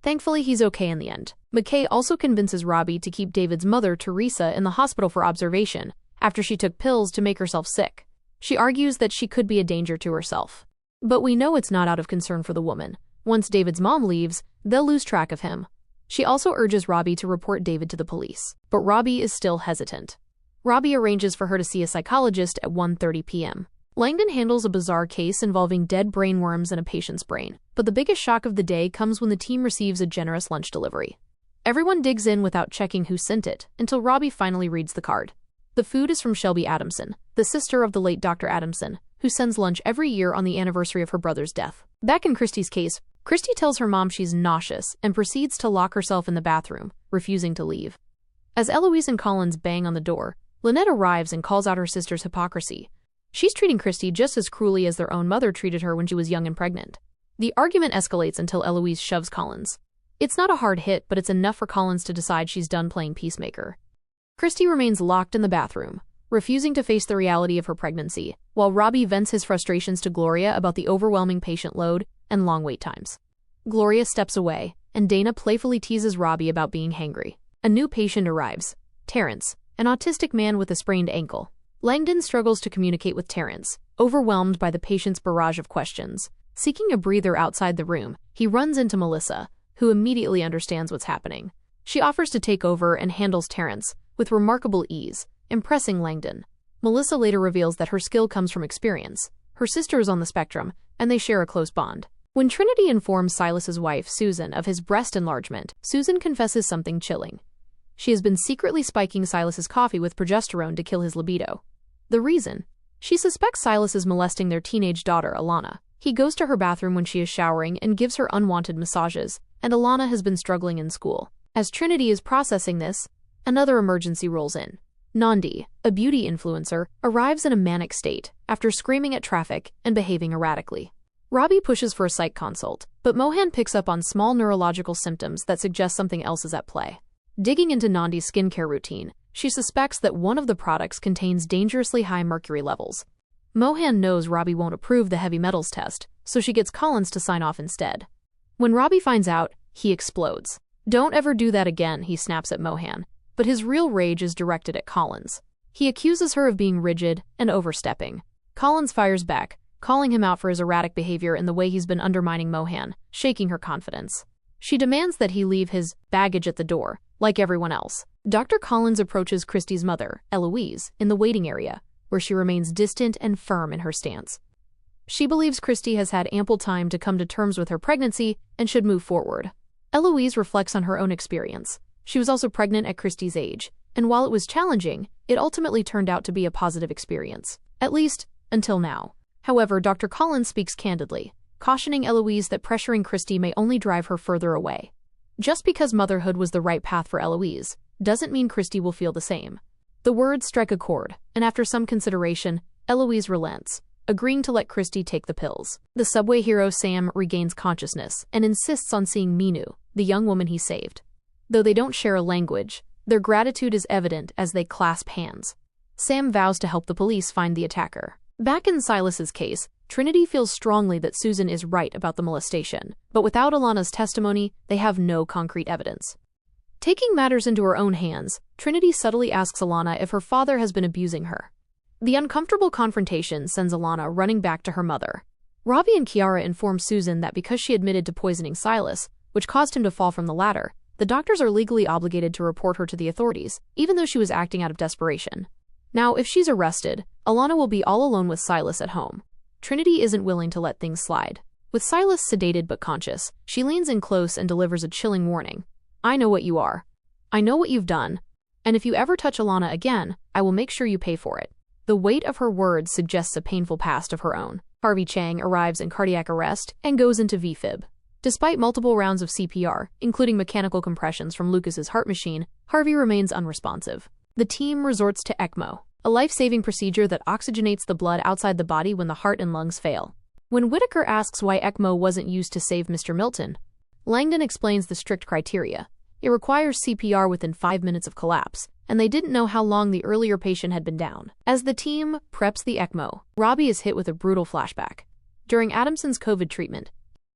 Thankfully, he's okay in the end. McKay also convinces Robby to keep David's mother, Teresa, in the hospital for observation after she took pills to make herself sick. She argues that she could be a danger to herself. But we know it's not out of concern for the woman. Once David's mom leaves, they'll lose track of him. She also urges Robby to report David to the police, but Robby is still hesitant. Robby arranges for her to see a psychologist at 1:30 p.m. Langdon handles a bizarre case involving dead brain worms in a patient's brain, but the biggest shock of the day comes when the team receives a generous lunch delivery. Everyone digs in without checking who sent it, until Robby finally reads the card. The food is from Shelby Adamson, the sister of the late Dr. Adamson, who sends lunch every year on the anniversary of her brother's death. Back in Christy's case, Christy tells her mom she's nauseous and proceeds to lock herself in the bathroom, refusing to leave. As Eloise and Collins bang on the door, Lynette arrives and calls out her sister's hypocrisy. She's treating Christy just as cruelly as their own mother treated her when she was young and pregnant. The argument escalates until Eloise shoves Collins. It's not a hard hit, but it's enough for Collins to decide she's done playing peacemaker. Christy remains locked in the bathroom, refusing to face the reality of her pregnancy, while Robby vents his frustrations to Gloria about the overwhelming patient load and long wait times. Gloria steps away, and Dana playfully teases Robby about being hangry. A new patient arrives, Terrence, an autistic man with a sprained ankle. Langdon struggles to communicate with Terrence, overwhelmed by the patient's barrage of questions. Seeking a breather outside the room, he runs into Melissa, who immediately understands what's happening. She offers to take over and handles Terrence with remarkable ease, impressing Langdon. Melissa later reveals that her skill comes from experience. Her sister is on the spectrum, and they share a close bond. When Trinity informs Silas's wife, Susan, of his breast enlargement, Susan confesses something chilling. She has been secretly spiking Silas's coffee with progesterone to kill his libido. The reason? She suspects Silas is molesting their teenage daughter, Alana. He goes to her bathroom when she is showering and gives her unwanted massages, and Alana has been struggling in school. As Trinity is processing this, another emergency rolls in. Nandi, a beauty influencer, arrives in a manic state after screaming at traffic and behaving erratically. Robby pushes for a psych consult, but Mohan picks up on small neurological symptoms that suggest something else is at play. Digging into Nandi's skincare routine, she suspects that one of the products contains dangerously high mercury levels. Mohan knows Robby won't approve the heavy metals test, so she gets Collins to sign off instead. When Robby finds out, he explodes. "Don't ever do that again," he snaps at Mohan, but his real rage is directed at Collins. He accuses her of being rigid and overstepping. Collins fires back, calling him out for his erratic behavior and the way he's been undermining Mohan, shaking her confidence. She demands that he leave his baggage at the door, like everyone else. Dr. Collins approaches Christy's mother, Eloise, in the waiting area, where she remains distant and firm in her stance. She believes Christy has had ample time to come to terms with her pregnancy and should move forward. Eloise reflects on her own experience. She was also pregnant at Christy's age, and while it was challenging, it ultimately turned out to be a positive experience, at least until now. However, Dr. Collins speaks candidly, cautioning Eloise that pressuring Christy may only drive her further away. Just because motherhood was the right path for Eloise doesn't mean Christy will feel the same. The words strike a chord, and after some consideration, Eloise relents, agreeing to let Christy take the pills. The subway hero Sam regains consciousness and insists on seeing Meenu, the young woman he saved. Though they don't share a language, their gratitude is evident as they clasp hands. Sam vows to help the police find the attacker. Back in Silas's case, Trinity feels strongly that Susan is right about the molestation, but without Alana's testimony, they have no concrete evidence. Taking matters into her own hands, Trinity subtly asks Alana if her father has been abusing her. The uncomfortable confrontation sends Alana running back to her mother. Robby and Kiara inform Susan that because she admitted to poisoning Silas, which caused him to fall from the ladder, the doctors are legally obligated to report her to the authorities, even though she was acting out of desperation. Now, if she's arrested, Alana will be all alone with Silas at home. Trinity isn't willing to let things slide. With Silas sedated but conscious, she leans in close and delivers a chilling warning. "I know what you are. I know what you've done. And if you ever touch Alana again, I will make sure you pay for it." The weight of her words suggests a painful past of her own. Harvey Chang arrives in cardiac arrest and goes into VFib. Despite multiple rounds of CPR, including mechanical compressions from Lucas's heart machine, Harvey remains unresponsive. The team resorts to ECMO, a life-saving procedure that oxygenates the blood outside the body when the heart and lungs fail. When Whitaker asks why ECMO wasn't used to save Mr. Milton, Langdon explains the strict criteria. It requires CPR within 5 minutes of collapse, and they didn't know how long the earlier patient had been down. As the team preps the ECMO, Robby is hit with a brutal flashback. During Adamson's COVID treatment,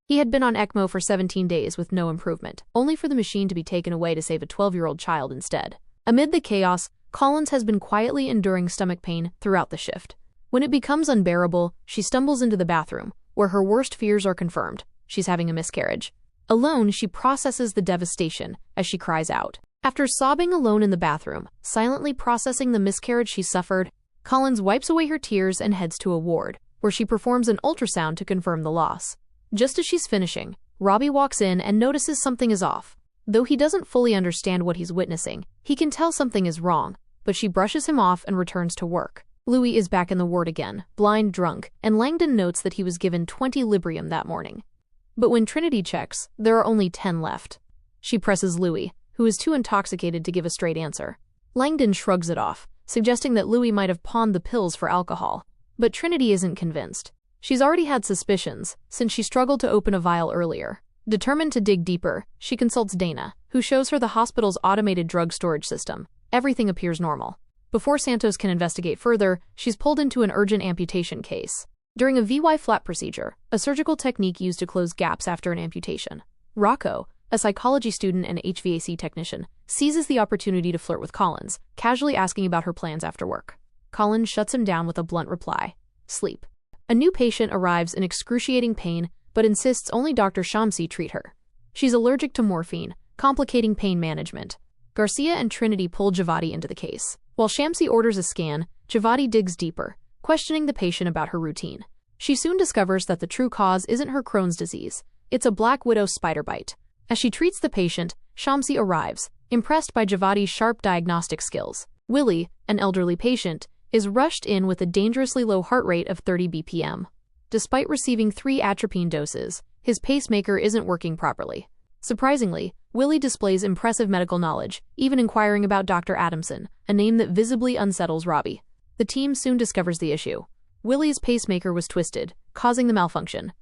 he had been on ECMO for 17 days with no improvement, only for the machine to be taken away to save a 12-year-old child instead. Amid the chaos, Collins has been quietly enduring stomach pain throughout the shift. When it becomes unbearable, she stumbles into the bathroom, where her worst fears are confirmed. She's having a miscarriage. Alone, she processes the devastation as she cries out. After sobbing alone in the bathroom, silently processing the miscarriage she suffered, Collins wipes away her tears and heads to a ward, where she performs an ultrasound to confirm the loss. Just as she's finishing, Robby walks in and notices something is off. Though he doesn't fully understand what he's witnessing, he can tell something is wrong, but she brushes him off and returns to work. Louis is back in the ward again, blind drunk, and Langdon notes that he was given 20 Librium that morning. But when Trinity checks, there are only 10 left. She presses Louis, who is too intoxicated to give a straight answer. Langdon shrugs it off, suggesting that Louis might have pawned the pills for alcohol. But Trinity isn't convinced. She's already had suspicions, since she struggled to open a vial earlier. Determined to dig deeper, she consults Dana, who shows her the hospital's automated drug storage system. Everything appears normal. Before Santos can investigate further, she's pulled into an urgent amputation case. During a VY flap procedure, a surgical technique used to close gaps after an amputation, Rocco, a psychology student and HVAC technician, seizes the opportunity to flirt with Collins, casually asking about her plans after work. Collins shuts him down with a blunt reply: sleep. A new patient arrives in excruciating pain, but insists only Dr. Shamsi treat her. She's allergic to morphine, complicating pain management. Garcia and Trinity pull Javadi into the case. While Shamsi orders a scan, Javadi digs deeper, questioning the patient about her routine. She soon discovers that the true cause isn't her Crohn's disease, it's a black widow spider bite. As she treats the patient, Shamsi arrives, impressed by Javadi's sharp diagnostic skills. Willie, an elderly patient, is rushed in with a dangerously low heart rate of 30 BPM. Despite receiving 3 atropine doses, his pacemaker isn't working properly. Surprisingly, Willie displays impressive medical knowledge, even inquiring about Dr. Adamson, a name that visibly unsettles Robby. The team soon discovers the issue. Willie's pacemaker was twisted, causing the malfunction.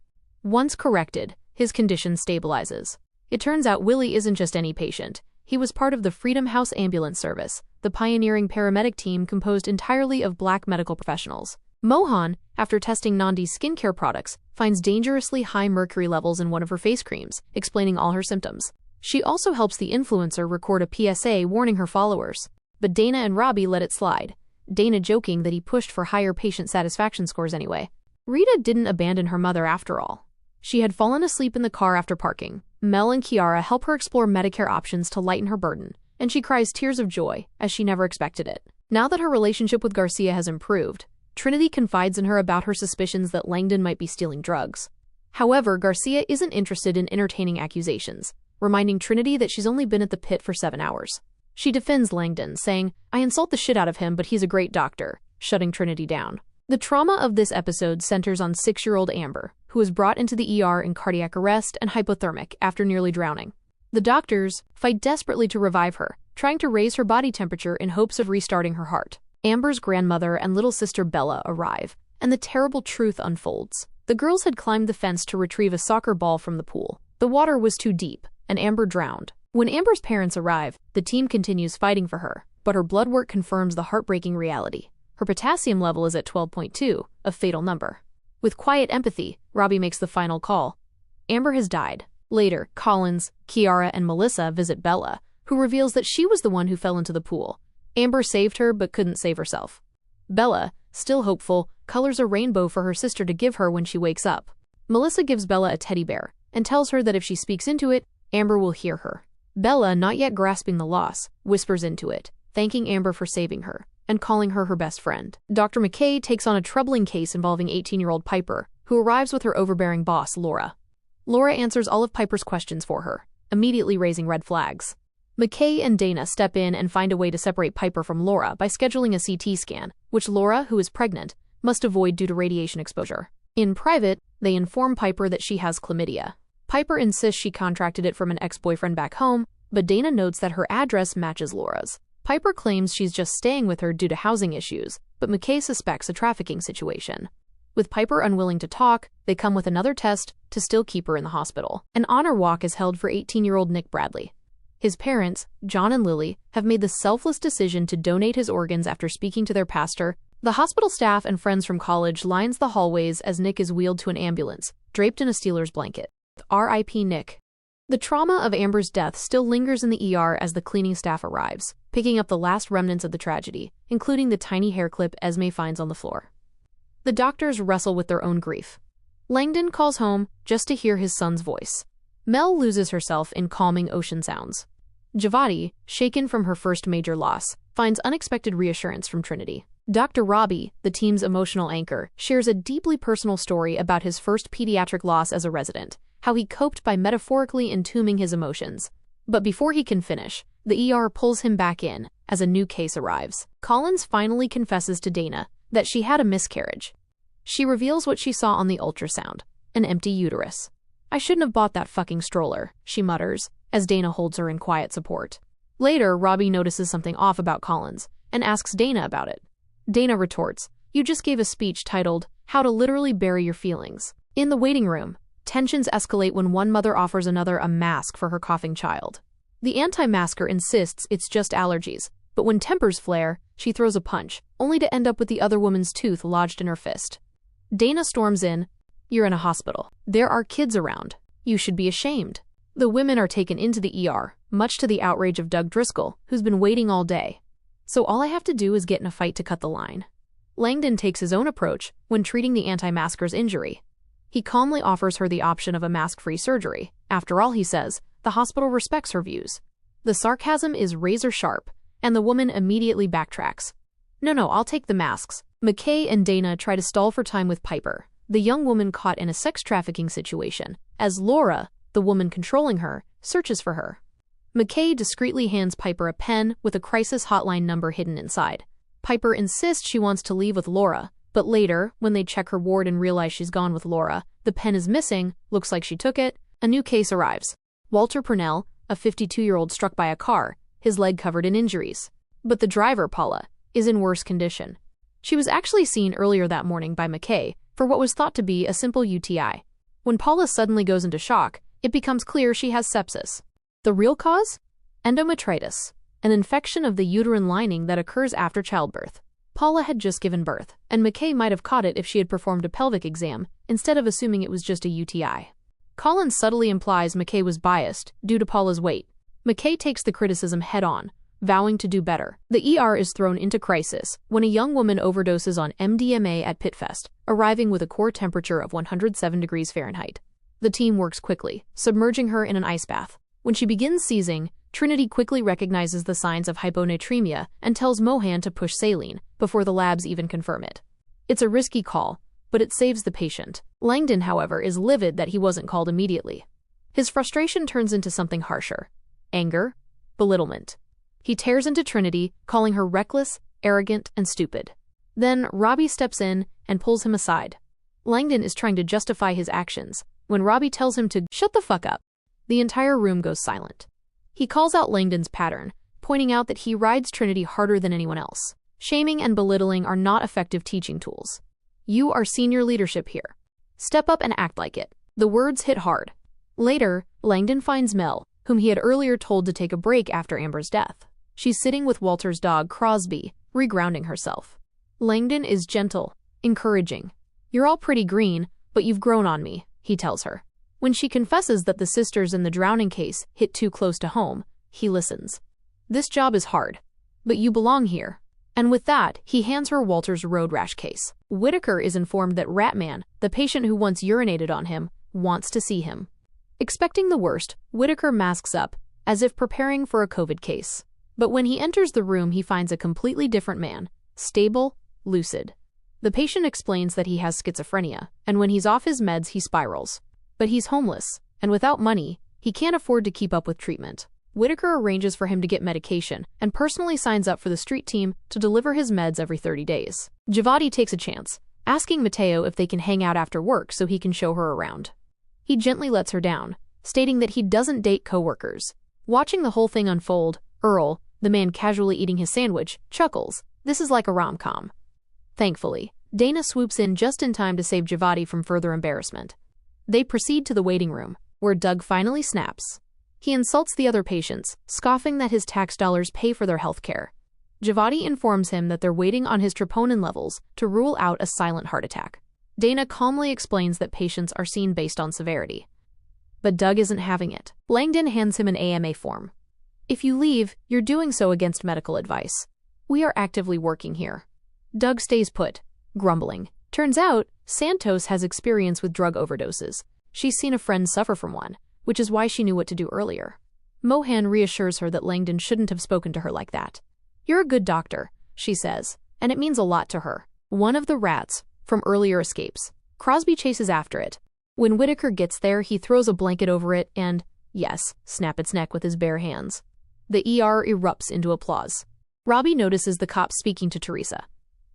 Once corrected, his condition stabilizes. It turns out Willie isn't just any patient. He was part of the Freedom House Ambulance Service, the pioneering paramedic team composed entirely of black medical professionals. Mohan, after testing Nandi's skincare products, finds dangerously high mercury levels in one of her face creams, explaining all her symptoms. She also helps the influencer record a PSA warning her followers. But Dana and Robby let it slide, Dana joking that he pushed for higher patient satisfaction scores anyway. Rita didn't abandon her mother after all. She had fallen asleep in the car after parking. Mel and Kiara help her explore Medicare options to lighten her burden, and she cries tears of joy, as she never expected it. Now that her relationship with Garcia has improved, Trinity confides in her about her suspicions that Langdon might be stealing drugs. However, Garcia isn't interested in entertaining accusations, reminding Trinity that she's only been at the Pitt for 7 hours. She defends Langdon, saying, "I insult the shit out of him, but he's a great doctor," shutting Trinity down. The trauma of this episode centers on 6-year-old Amber, who was brought into the ER in cardiac arrest and hypothermic after nearly drowning. The doctors fight desperately to revive her, trying to raise her body temperature in hopes of restarting her heart. Amber's grandmother and little sister Bella arrive, and the terrible truth unfolds. The girls had climbed the fence to retrieve a soccer ball from the pool. The water was too deep, and Amber drowned. When Amber's parents arrive, the team continues fighting for her, but her blood work confirms the heartbreaking reality. Her potassium level is at 12.2, a fatal number. With quiet empathy, Robby makes the final call. Amber has died. Later, Collins, Kiara, and Melissa visit Bella, who reveals that she was the one who fell into the pool. Amber saved her but couldn't save herself. Bella, still hopeful, colors a rainbow for her sister to give her when she wakes up. Melissa gives Bella a teddy bear and tells her that if she speaks into it, Amber will hear her. Bella, not yet grasping the loss, whispers into it, thanking Amber for saving her and calling her her best friend. Dr. McKay takes on a troubling case involving 18-year-old Piper, who arrives with her overbearing boss, Laura. Laura answers all of Piper's questions for her, immediately raising red flags. McKay and Dana step in and find a way to separate Piper from Laura by scheduling a CT scan, which Laura, who is pregnant, must avoid due to radiation exposure. In private, they inform Piper that she has chlamydia. Piper insists she contracted it from an ex-boyfriend back home, but Dana notes that her address matches Laura's. Piper claims she's just staying with her due to housing issues, but McKay suspects a trafficking situation. With Piper unwilling to talk, they come with another test to still keep her in the hospital. An honor walk is held for 18-year-old Nick Bradley. His parents, John and Lily, have made the selfless decision to donate his organs after speaking to their pastor. The hospital staff and friends from college lines the hallways as Nick is wheeled to an ambulance, draped in a Steelers blanket. R.I.P. Nick. The trauma of Amber's death still lingers in the ER as the cleaning staff arrives, picking up the last remnants of the tragedy, including the tiny hair clip Esme finds on the floor. The doctors wrestle with their own grief. Langdon calls home just to hear his son's voice. Mel loses herself in calming ocean sounds. Javati, shaken from her first major loss, finds unexpected reassurance from Trinity. Dr. Robby, the team's emotional anchor, shares a deeply personal story about his first pediatric loss as a resident, how he coped by metaphorically entombing his emotions. But before he can finish, the ER pulls him back in as a new case arrives. Collins finally confesses to Dana that she had a miscarriage. She reveals what she saw on the ultrasound, an empty uterus. "I shouldn't have bought that fucking stroller," she mutters, as Dana holds her in quiet support. Later, Robby notices something off about Collins and asks Dana about it. Dana retorts, "You just gave a speech titled, 'How to Literally Bury Your Feelings.'" In the waiting room, tensions escalate when one mother offers another a mask for her coughing child. The anti-masker insists it's just allergies, but when tempers flare, she throws a punch, only to end up with the other woman's tooth lodged in her fist. Dana storms in, "You're in a hospital. There are kids around. You should be ashamed." The women are taken into the ER, much to the outrage of Doug Driscoll, who's been waiting all day. "So all I have to do is get in a fight to cut the line." Langdon takes his own approach when treating the anti-masker's injury. He calmly offers her the option of a mask-free surgery. After all, he says, the hospital respects her views. The sarcasm is razor-sharp, and the woman immediately backtracks. No, I'll take the masks." McKay and Dana try to stall for time with Piper, the young woman caught in a sex trafficking situation, as Laura, the woman controlling her, searches for her. McKay discreetly hands Piper a pen with a crisis hotline number hidden inside. Piper insists she wants to leave with Laura, but later, when they check her ward and realize she's gone with Laura, the pen is missing, looks like she took it. A new case arrives. Walter Purnell, a 52-year-old struck by a car, his leg covered in injuries. But the driver, Paula, is in worse condition. She was actually seen earlier that morning by McKay for what was thought to be a simple UTI. When Paula suddenly goes into shock, it becomes clear she has sepsis. The real cause? Endometritis, an infection of the uterine lining that occurs after childbirth. Paula had just given birth, and McKay might have caught it if she had performed a pelvic exam instead of assuming it was just a UTI. Collins subtly implies McKay was biased due to Paula's weight. McKay takes the criticism head-on, vowing to do better. The ER is thrown into crisis when a young woman overdoses on MDMA at Pitt, arriving with a core temperature of 107 degrees Fahrenheit. The team works quickly, submerging her in an ice bath. When she begins seizing, Trinity quickly recognizes the signs of hyponatremia and tells Mohan to push saline before the labs even confirm it. It's a risky call, but it saves the patient. Langdon, however, is livid that he wasn't called immediately. His frustration turns into something harsher: anger, belittlement. He tears into Trinity, calling her reckless, arrogant, and stupid. Then Robby steps in and pulls him aside. Langdon is trying to justify his actions when Robby tells him to shut the fuck up. The entire room goes silent. He calls out Langdon's pattern, pointing out that he rides Trinity harder than anyone else. Shaming and belittling are not effective teaching tools. You are senior leadership here. Step up and act like it. The words hit hard. Later, Langdon finds Mel, whom he had earlier told to take a break after Amber's death. She's sitting with Walter's dog, Crosby, regrounding herself. Langdon is gentle, encouraging. "You're all pretty green, but you've grown on me," he tells her. When she confesses that the sisters in the drowning case hit too close to home, he listens. "This job is hard, but you belong here." And with that, he hands her Walter's road rash case. Whitaker is informed that Ratman, the patient who once urinated on him, wants to see him. Expecting the worst, Whitaker masks up, as if preparing for a COVID case. But when he enters the room, he finds a completely different man, stable, lucid. The patient explains that he has schizophrenia, and when he's off his meds, he spirals. But he's homeless, and without money, he can't afford to keep up with treatment. Whitaker arranges for him to get medication and personally signs up for the street team to deliver his meds every 30 days. Javati takes a chance, asking Mateo if they can hang out after work so he can show her around. He gently lets her down, stating that he doesn't date coworkers. Watching the whole thing unfold, Earl, the man casually eating his sandwich, chuckles. This is like a rom-com. Thankfully, Dana swoops in just in time to save Javati from further embarrassment. They proceed to the waiting room, where Doug finally snaps. He insults the other patients, scoffing that his tax dollars pay for their health care. Javati informs him that they're waiting on his troponin levels to rule out a silent heart attack. Dana calmly explains that patients are seen based on severity. But Doug isn't having it. Langdon hands him an AMA form. "If you leave, you're doing so against medical advice. We are actively working here." Doug stays put, grumbling. Turns out, Santos has experience with drug overdoses. She's seen a friend suffer from one, which is why she knew what to do earlier. Mohan reassures her that Langdon shouldn't have spoken to her like that. "You're a good doctor," she says, and it means a lot to her. One of the rats from earlier escapes. Crosby chases after it. When Whitaker gets there, he throws a blanket over it and, yes, snap its neck with his bare hands. The ER erupts into applause. Robby notices the cop speaking to Teresa.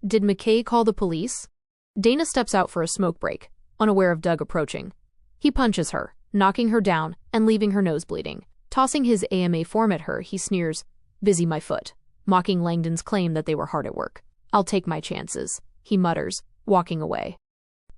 Did McKay call the police? Dana steps out for a smoke break, unaware of Doug approaching. He punches her, knocking her down and leaving her nose bleeding. Tossing his AMA form at her, he sneers, "Busy my foot," mocking Langdon's claim that they were hard at work. "I'll take my chances," he mutters, walking away.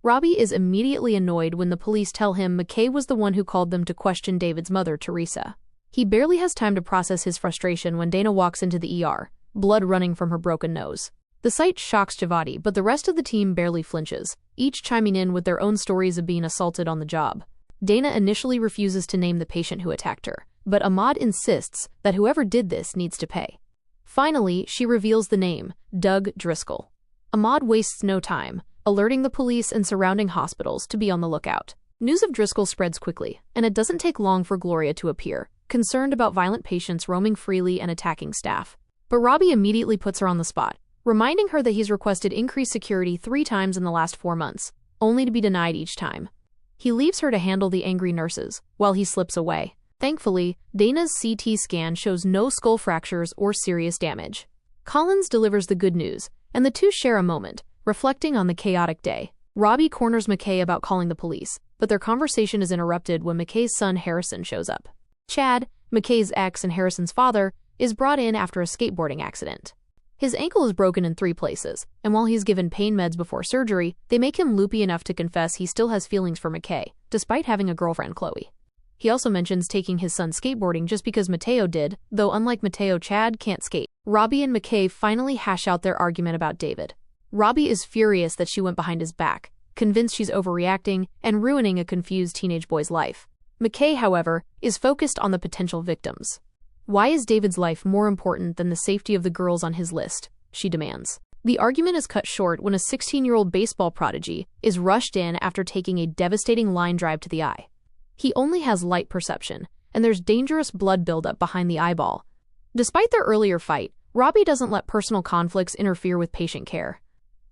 Robby is immediately annoyed when the police tell him McKay was the one who called them to question David's mother, Teresa. He barely has time to process his frustration when Dana walks into the ER, blood running from her broken nose. The sight shocks Javati, but the rest of the team barely flinches, each chiming in with their own stories of being assaulted on the job. Dana initially refuses to name the patient who attacked her, but Ahmad insists that whoever did this needs to pay. Finally, she reveals the name, Doug Driscoll. Ahmad wastes no time, alerting the police and surrounding hospitals to be on the lookout. News of Driscoll spreads quickly, and it doesn't take long for Gloria to appear, concerned about violent patients roaming freely and attacking staff. But Robby immediately puts her on the spot, reminding her that he's requested increased security 3 times in the last 4 months, only to be denied each time. He leaves her to handle the angry nurses, while he slips away. Thankfully, Dana's CT scan shows no skull fractures or serious damage. Collins delivers the good news, and the two share a moment, reflecting on the chaotic day. Robby corners McKay about calling the police, but their conversation is interrupted when McKay's son Harrison shows up. Chad, McKay's ex and Harrison's father, is brought in after a skateboarding accident. His ankle is broken in 3 places, and while he's given pain meds before surgery, they make him loopy enough to confess he still has feelings for McKay, despite having a girlfriend, Chloe. He also mentions taking his son skateboarding just because Mateo did, though unlike Mateo, Chad can't skate. Robby and McKay finally hash out their argument about David. Robby is furious that she went behind his back, convinced she's overreacting and ruining a confused teenage boy's life. McKay, however, is focused on the potential victims. Why is David's life more important than the safety of the girls on his list? She demands. The argument is cut short when a 16-year-old baseball prodigy is rushed in after taking a devastating line drive to the eye. He only has light perception, and there's dangerous blood buildup behind the eyeball. Despite their earlier fight, Robby doesn't let personal conflicts interfere with patient care.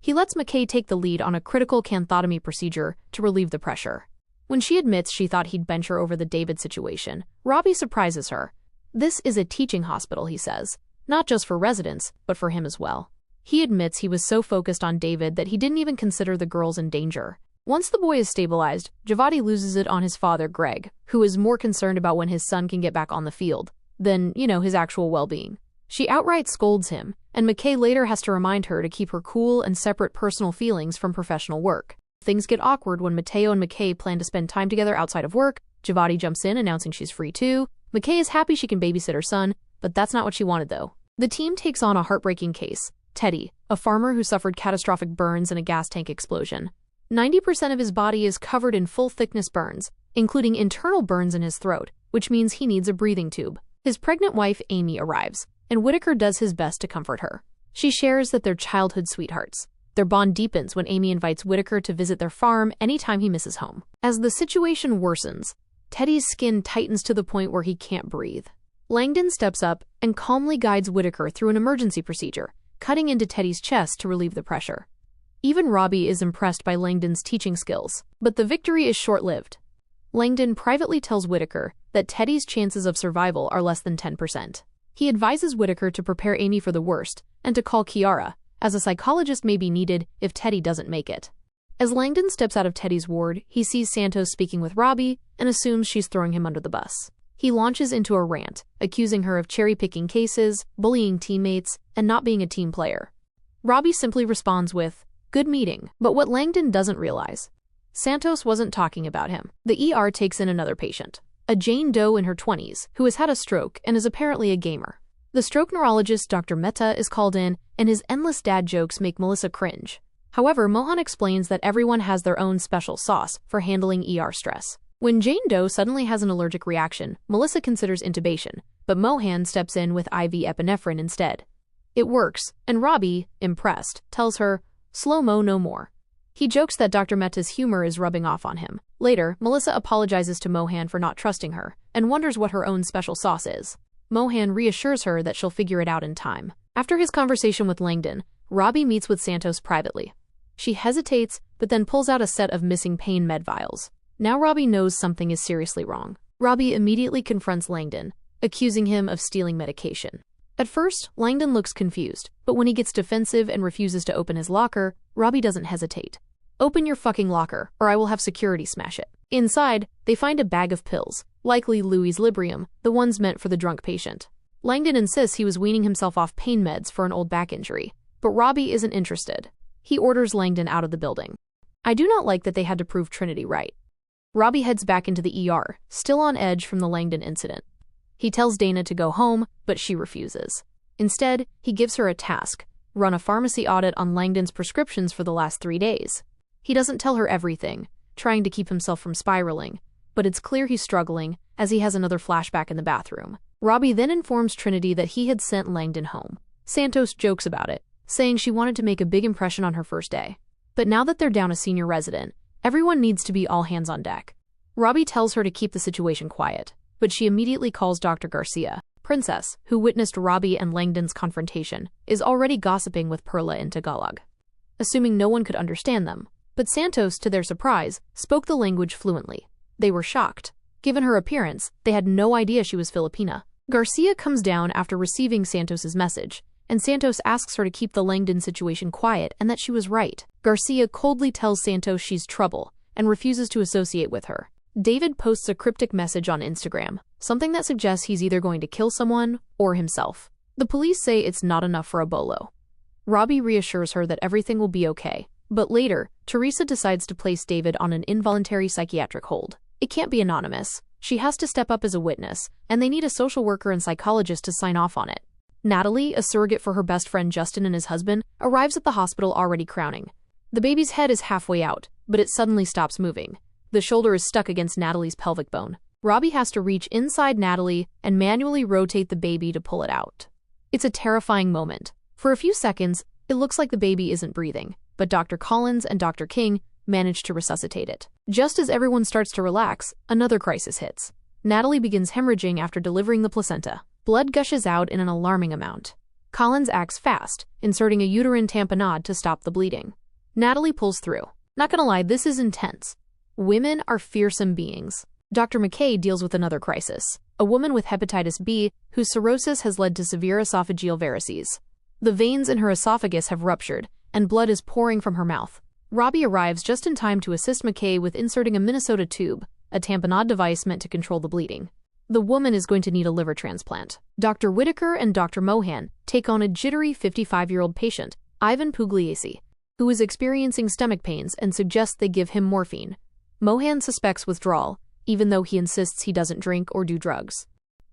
He lets McKay take the lead on a critical canthotomy procedure to relieve the pressure. When she admits she thought he'd bench her over the David situation, Robby surprises her. This is a teaching hospital, he says, not just for residents, but for him as well. He admits he was so focused on David that he didn't even consider the girls in danger. Once the boy is stabilized, Javadi loses it on his father, Greg, who is more concerned about when his son can get back on the field than, his actual well-being. She outright scolds him, and McKay later has to remind her to keep her cool and separate personal feelings from professional work. Things get awkward when Mateo and McKay plan to spend time together outside of work. Javadi jumps in, announcing she's free too. McKay is happy she can babysit her son, but that's not what she wanted though. The team takes on a heartbreaking case. Teddy, a farmer who suffered catastrophic burns in a gas tank explosion. 90% of his body is covered in full-thickness burns, including internal burns in his throat, which means he needs a breathing tube. His pregnant wife, Amy, arrives, and Whitaker does his best to comfort her. She shares that they're childhood sweethearts. Their bond deepens when Amy invites Whitaker to visit their farm anytime he misses home. As the situation worsens, Teddy's skin tightens to the point where he can't breathe. Langdon steps up and calmly guides Whitaker through an emergency procedure, cutting into Teddy's chest to relieve the pressure. Even Robby is impressed by Langdon's teaching skills, but the victory is short-lived. Langdon privately tells Whitaker that Teddy's chances of survival are less than 10%. He advises Whitaker to prepare Amy for the worst and to call Kiara, as a psychologist may be needed if Teddy doesn't make it. As Langdon steps out of Teddy's ward, he sees Santos speaking with Robby and assumes she's throwing him under the bus. He launches into a rant, accusing her of cherry-picking cases, bullying teammates, and not being a team player. Robby simply responds with, "Good meeting." But what Langdon doesn't realize, Santos wasn't talking about him. The ER takes in another patient, a Jane Doe in her 20s, who has had a stroke and is apparently a gamer. The stroke neurologist Dr. Mehta is called in, and his endless dad jokes make Melissa cringe. However, Mohan explains that everyone has their own special sauce for handling ER stress. When Jane Doe suddenly has an allergic reaction, Melissa considers intubation, but Mohan steps in with IV epinephrine instead. It works, and Robby, impressed, tells her, "Slow-mo no more." He jokes that Dr. Mehta's humor is rubbing off on him. Later, Melissa apologizes to Mohan for not trusting her, and wonders what her own special sauce is. Mohan reassures her that she'll figure it out in time. After his conversation with Langdon, Robby meets with Santos privately. She hesitates, but then pulls out a set of missing pain med vials. Now Robby knows something is seriously wrong. Robby immediately confronts Langdon, accusing him of stealing medication. At first, Langdon looks confused, but when he gets defensive and refuses to open his locker, Robby doesn't hesitate. "Open your fucking locker, or I will have security smash it." Inside, they find a bag of pills, likely Louis' Librium, the ones meant for the drunk patient. Langdon insists he was weaning himself off pain meds for an old back injury, but Robby isn't interested. He orders Langdon out of the building. I do not like that they had to prove Trinity right. Robby heads back into the ER, still on edge from the Langdon incident. He tells Dana to go home, but she refuses. Instead, he gives her a task: run a pharmacy audit on Langdon's prescriptions for the last 3 days. He doesn't tell her everything, trying to keep himself from spiraling, but it's clear he's struggling as he has another flashback in the bathroom. Robby then informs Trinity that he had sent Langdon home. Santos jokes about it, saying she wanted to make a big impression on her first day. But now that they're down a senior resident, everyone needs to be all hands on deck. Robby tells her to keep the situation quiet, but she immediately calls Dr. Garcia. Princess, who witnessed Robby and Langdon's confrontation, is already gossiping with Perla in Tagalog, assuming no one could understand them. But Santos, to their surprise, spoke the language fluently. They were shocked. Given her appearance, they had no idea she was Filipina. Garcia comes down after receiving Santos's message, and Santos asks her to keep the Langdon situation quiet and that she was right. Garcia coldly tells Santos she's trouble and refuses to associate with her. David posts a cryptic message on Instagram, something that suggests he's either going to kill someone or himself. The police say it's not enough for a bolo. Robby reassures her that everything will be okay, but later, Teresa decides to place David on an involuntary psychiatric hold. It can't be anonymous. She has to step up as a witness, and they need a social worker and psychologist to sign off on it. Natalie, a surrogate for her best friend Justin and his husband, arrives at the hospital already crowning. The baby's head is halfway out, but it suddenly stops moving. The shoulder is stuck against Natalie's pelvic bone. Robby has to reach inside Natalie and manually rotate the baby to pull it out. It's a terrifying moment. For a few seconds, it looks like the baby isn't breathing, but Dr. Collins and Dr. King manage to resuscitate it. Just as everyone starts to relax, another crisis hits. Natalie begins hemorrhaging after delivering the placenta. Blood gushes out in an alarming amount. Collins acts fast, inserting a uterine tamponade to stop the bleeding. Natalie pulls through. Not gonna lie, this is intense. Women are fearsome beings. Dr. McKay deals with another crisis, a woman with hepatitis B whose cirrhosis has led to severe esophageal varices. The veins in her esophagus have ruptured, and blood is pouring from her mouth. Robby arrives just in time to assist McKay with inserting a Minnesota tube, a tamponade device meant to control the bleeding. The woman is going to need a liver transplant. Dr. Whitaker and Dr. Mohan take on a jittery 55-year-old patient, Ivan Pugliese, who is experiencing stomach pains and suggests they give him morphine. Mohan suspects withdrawal, even though he insists he doesn't drink or do drugs.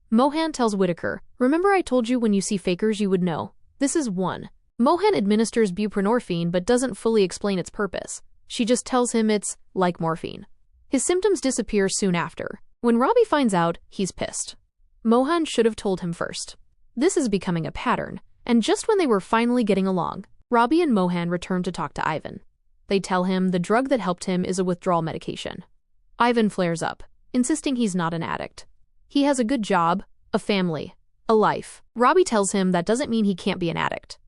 Mohan tells Whitaker, "Remember I told you when you see fakers you would know? This is one." Mohan administers buprenorphine but doesn't fully explain its purpose. She just tells him it's like morphine. His symptoms disappear soon after. When Robby finds out, he's pissed. Mohan should have told him first. This is becoming a pattern, and just when they were finally getting along, Robby and Mohan return to talk to Ivan. They tell him the drug that helped him is a withdrawal medication. Ivan flares up, insisting he's not an addict. He has a good job, a family, a life. Robby tells him that doesn't mean he can't be an addict.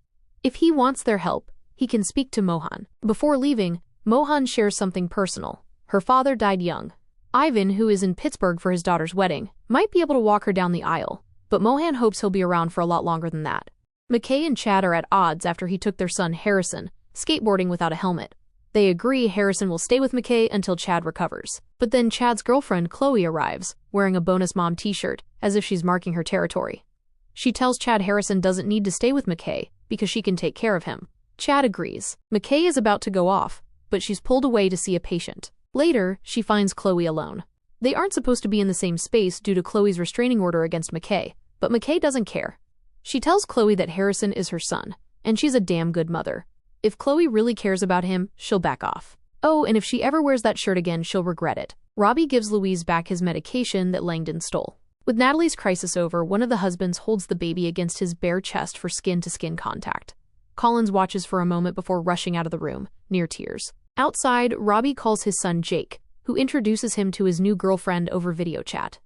If he wants their help, he can speak to Mohan. Before leaving, Mohan shares something personal. Her father died young. Ivan, who is in Pittsburgh for his daughter's wedding, might be able to walk her down the aisle, but Mohan hopes he'll be around for a lot longer than that. McKay and Chad are at odds after he took their son Harrison skateboarding without a helmet. They agree Harrison will stay with McKay until Chad recovers. But then Chad's girlfriend Chloe arrives, wearing a bonus mom t-shirt, as if she's marking her territory. She tells Chad Harrison doesn't need to stay with McKay because she can take care of him. Chad agrees. McKay is about to go off, but she's pulled away to see a patient. Later, she finds Chloe alone. They aren't supposed to be in the same space due to Chloe's restraining order against McKay, but McKay doesn't care. She tells Chloe that Harrison is her son, and she's a damn good mother. If Chloe really cares about him, she'll back off. Oh, and if she ever wears that shirt again, she'll regret it. Robby gives Louise back his medication that Langdon stole. With Natalie's crisis over, one of the husbands holds the baby against his bare chest for skin-to-skin contact. Collins watches for a moment before rushing out of the room, near tears. Outside, Robby calls his son Jake, who introduces him to his new girlfriend over video chat.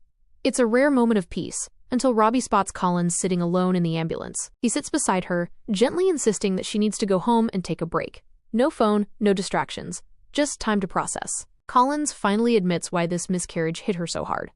It's a rare moment of peace, until Robby spots Collins sitting alone in the ambulance. He sits beside her, gently insisting that she needs to go home and take a break. No phone, no distractions, just time to process. Collins finally admits why this miscarriage hit her so hard.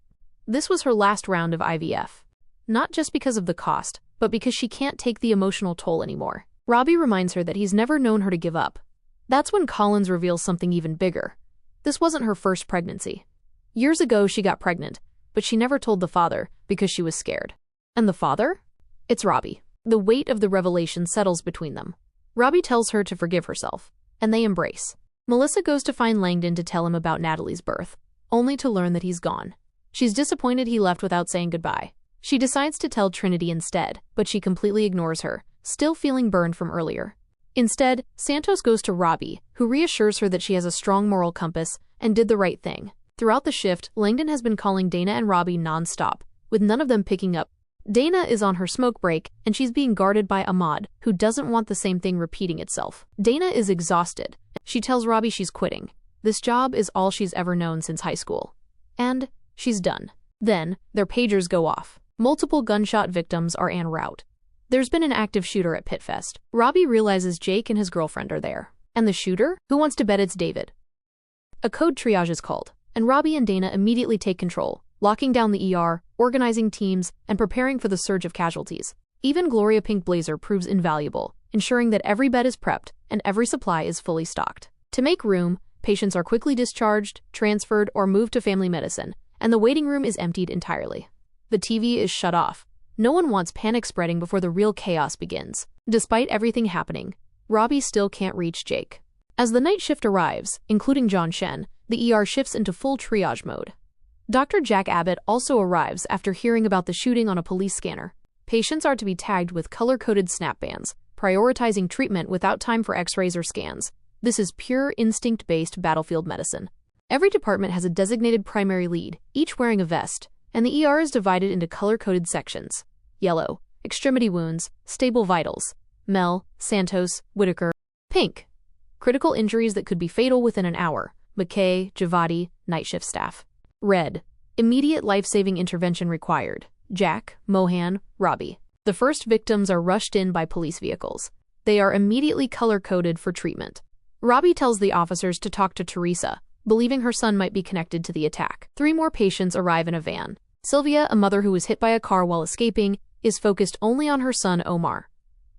This was her last round of IVF. Not just because of the cost, but because she can't take the emotional toll anymore. Robby reminds her that he's never known her to give up. That's when Collins reveals something even bigger. This wasn't her first pregnancy. Years ago, she got pregnant, but she never told the father because she was scared. And the father? It's Robby. The weight of the revelation settles between them. Robby tells her to forgive herself, and they embrace. Melissa goes to find Langdon to tell him about Natalie's birth, only to learn that he's gone. She's disappointed he left without saying goodbye. She decides to tell Trinity instead, but she completely ignores her, still feeling burned from earlier. Instead, Santos goes to Robby, who reassures her that she has a strong moral compass and did the right thing. Throughout the shift, Langdon has been calling Dana and Robby non-stop, with none of them picking up. Dana is on her smoke break, and she's being guarded by Ahmad, who doesn't want the same thing repeating itself. Dana is exhausted. She tells Robby she's quitting. This job is all she's ever known since high school. And she's done. Then, their pagers go off. Multiple gunshot victims are en route. There's been an active shooter at Pitt Fest. Robby realizes Jake and his girlfriend are there. And the shooter? Who wants to bet it's David? A code triage is called, and Robby and Dana immediately take control, locking down the ER, organizing teams, and preparing for the surge of casualties. Even Gloria Pink Blazer proves invaluable, ensuring that every bed is prepped and every supply is fully stocked. To make room, patients are quickly discharged, transferred, or moved to family medicine, and the waiting room is emptied entirely. The TV is shut off. No one wants panic spreading before the real chaos begins. Despite everything happening, Robby still can't reach Jake. As the night shift arrives, including John Shen, the ER shifts into full triage mode. Dr. Jack Abbott also arrives after hearing about the shooting on a police scanner. Patients are to be tagged with color-coded snap bands, prioritizing treatment without time for x-rays or scans. This is pure instinct-based battlefield medicine. Every department has a designated primary lead, each wearing a vest, and the ER is divided into color-coded sections. Yellow, extremity wounds, stable vitals. Mel, Santos, Whitaker. Pink, critical injuries that could be fatal within an hour. McKay, Javadi, night shift staff. Red, immediate life-saving intervention required. Jack, Mohan, Robby. The first victims are rushed in by police vehicles. They are immediately color-coded for treatment. Robby tells the officers to talk to Teresa, believing her son might be connected to the attack. 3 more patients arrive in a van. Sylvia, a mother who was hit by a car while escaping, is focused only on her son Omar.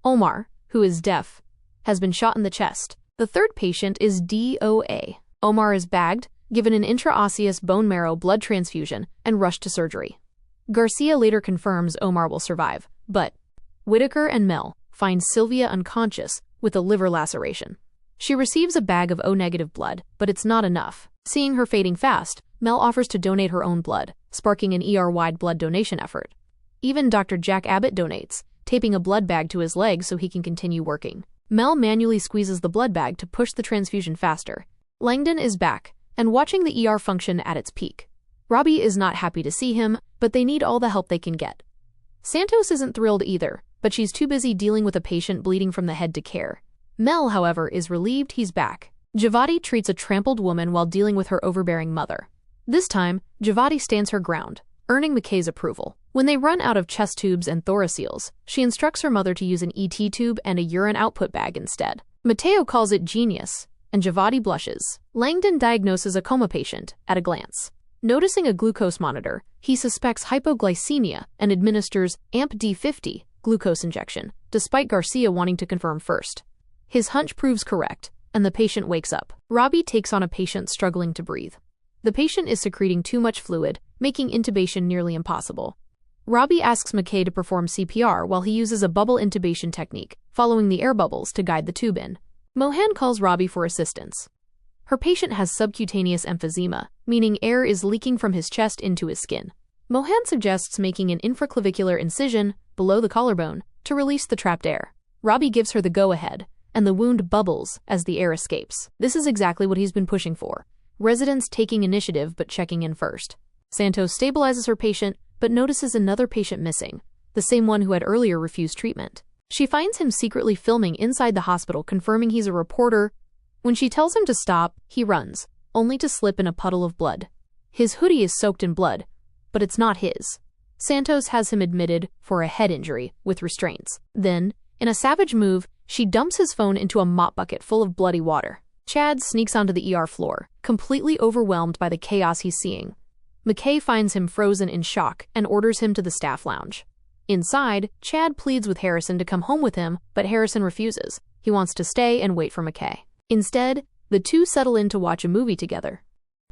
Omar, who is deaf, has been shot in the chest. The third patient is DOA. Omar is bagged, given an intraosseous bone marrow blood transfusion, and rushed to surgery. Garcia later confirms Omar will survive, but Whitaker and Mel find Sylvia unconscious with a liver laceration. She receives a bag of O-negative blood, but it's not enough. Seeing her fading fast, Mel offers to donate her own blood, sparking an ER-wide blood donation effort. Even Dr. Jack Abbott donates, taping a blood bag to his leg so he can continue working. Mel manually squeezes the blood bag to push the transfusion faster. Langdon is back, and watching the ER function at its peak. Robby is not happy to see him, but they need all the help they can get. Santos isn't thrilled either, but she's too busy dealing with a patient bleeding from the head to care. Mel, however, is relieved he's back. Javadi treats a trampled woman while dealing with her overbearing mother. This time, Javadi stands her ground, earning McKay's approval. When they run out of chest tubes and thoraceals, she instructs her mother to use an ET tube and a urine output bag instead. Mateo calls it genius, and Javadi blushes. Langdon diagnoses a coma patient at a glance. Noticing a glucose monitor, he suspects hypoglycemia and administers AMP-D50 glucose injection, despite Garcia wanting to confirm first. His hunch proves correct, and the patient wakes up. Robby takes on a patient struggling to breathe. The patient is secreting too much fluid, making intubation nearly impossible. Robby asks McKay to perform CPR while he uses a bubble intubation technique, following the air bubbles to guide the tube in. Mohan calls Robby for assistance. Her patient has subcutaneous emphysema, meaning air is leaking from his chest into his skin. Mohan suggests making an infraclavicular incision, below the collarbone, to release the trapped air. Robby gives her the go-ahead, and the wound bubbles as the air escapes. This is exactly what he's been pushing for. Residents taking initiative but checking in first. Santos stabilizes her patient, but notices another patient missing, the same one who had earlier refused treatment. She finds him secretly filming inside the hospital, confirming he's a reporter. When she tells him to stop, he runs, only to slip in a puddle of blood. His hoodie is soaked in blood, but it's not his. Santos has him admitted for a head injury with restraints. Then, in a savage move, she dumps his phone into a mop bucket full of bloody water. Chad sneaks onto the ER floor, completely overwhelmed by the chaos he's seeing. McKay finds him frozen in shock and orders him to the staff lounge. Inside, Chad pleads with Harrison to come home with him, but Harrison refuses. He wants to stay and wait for McKay. Instead, the two settle in to watch a movie together.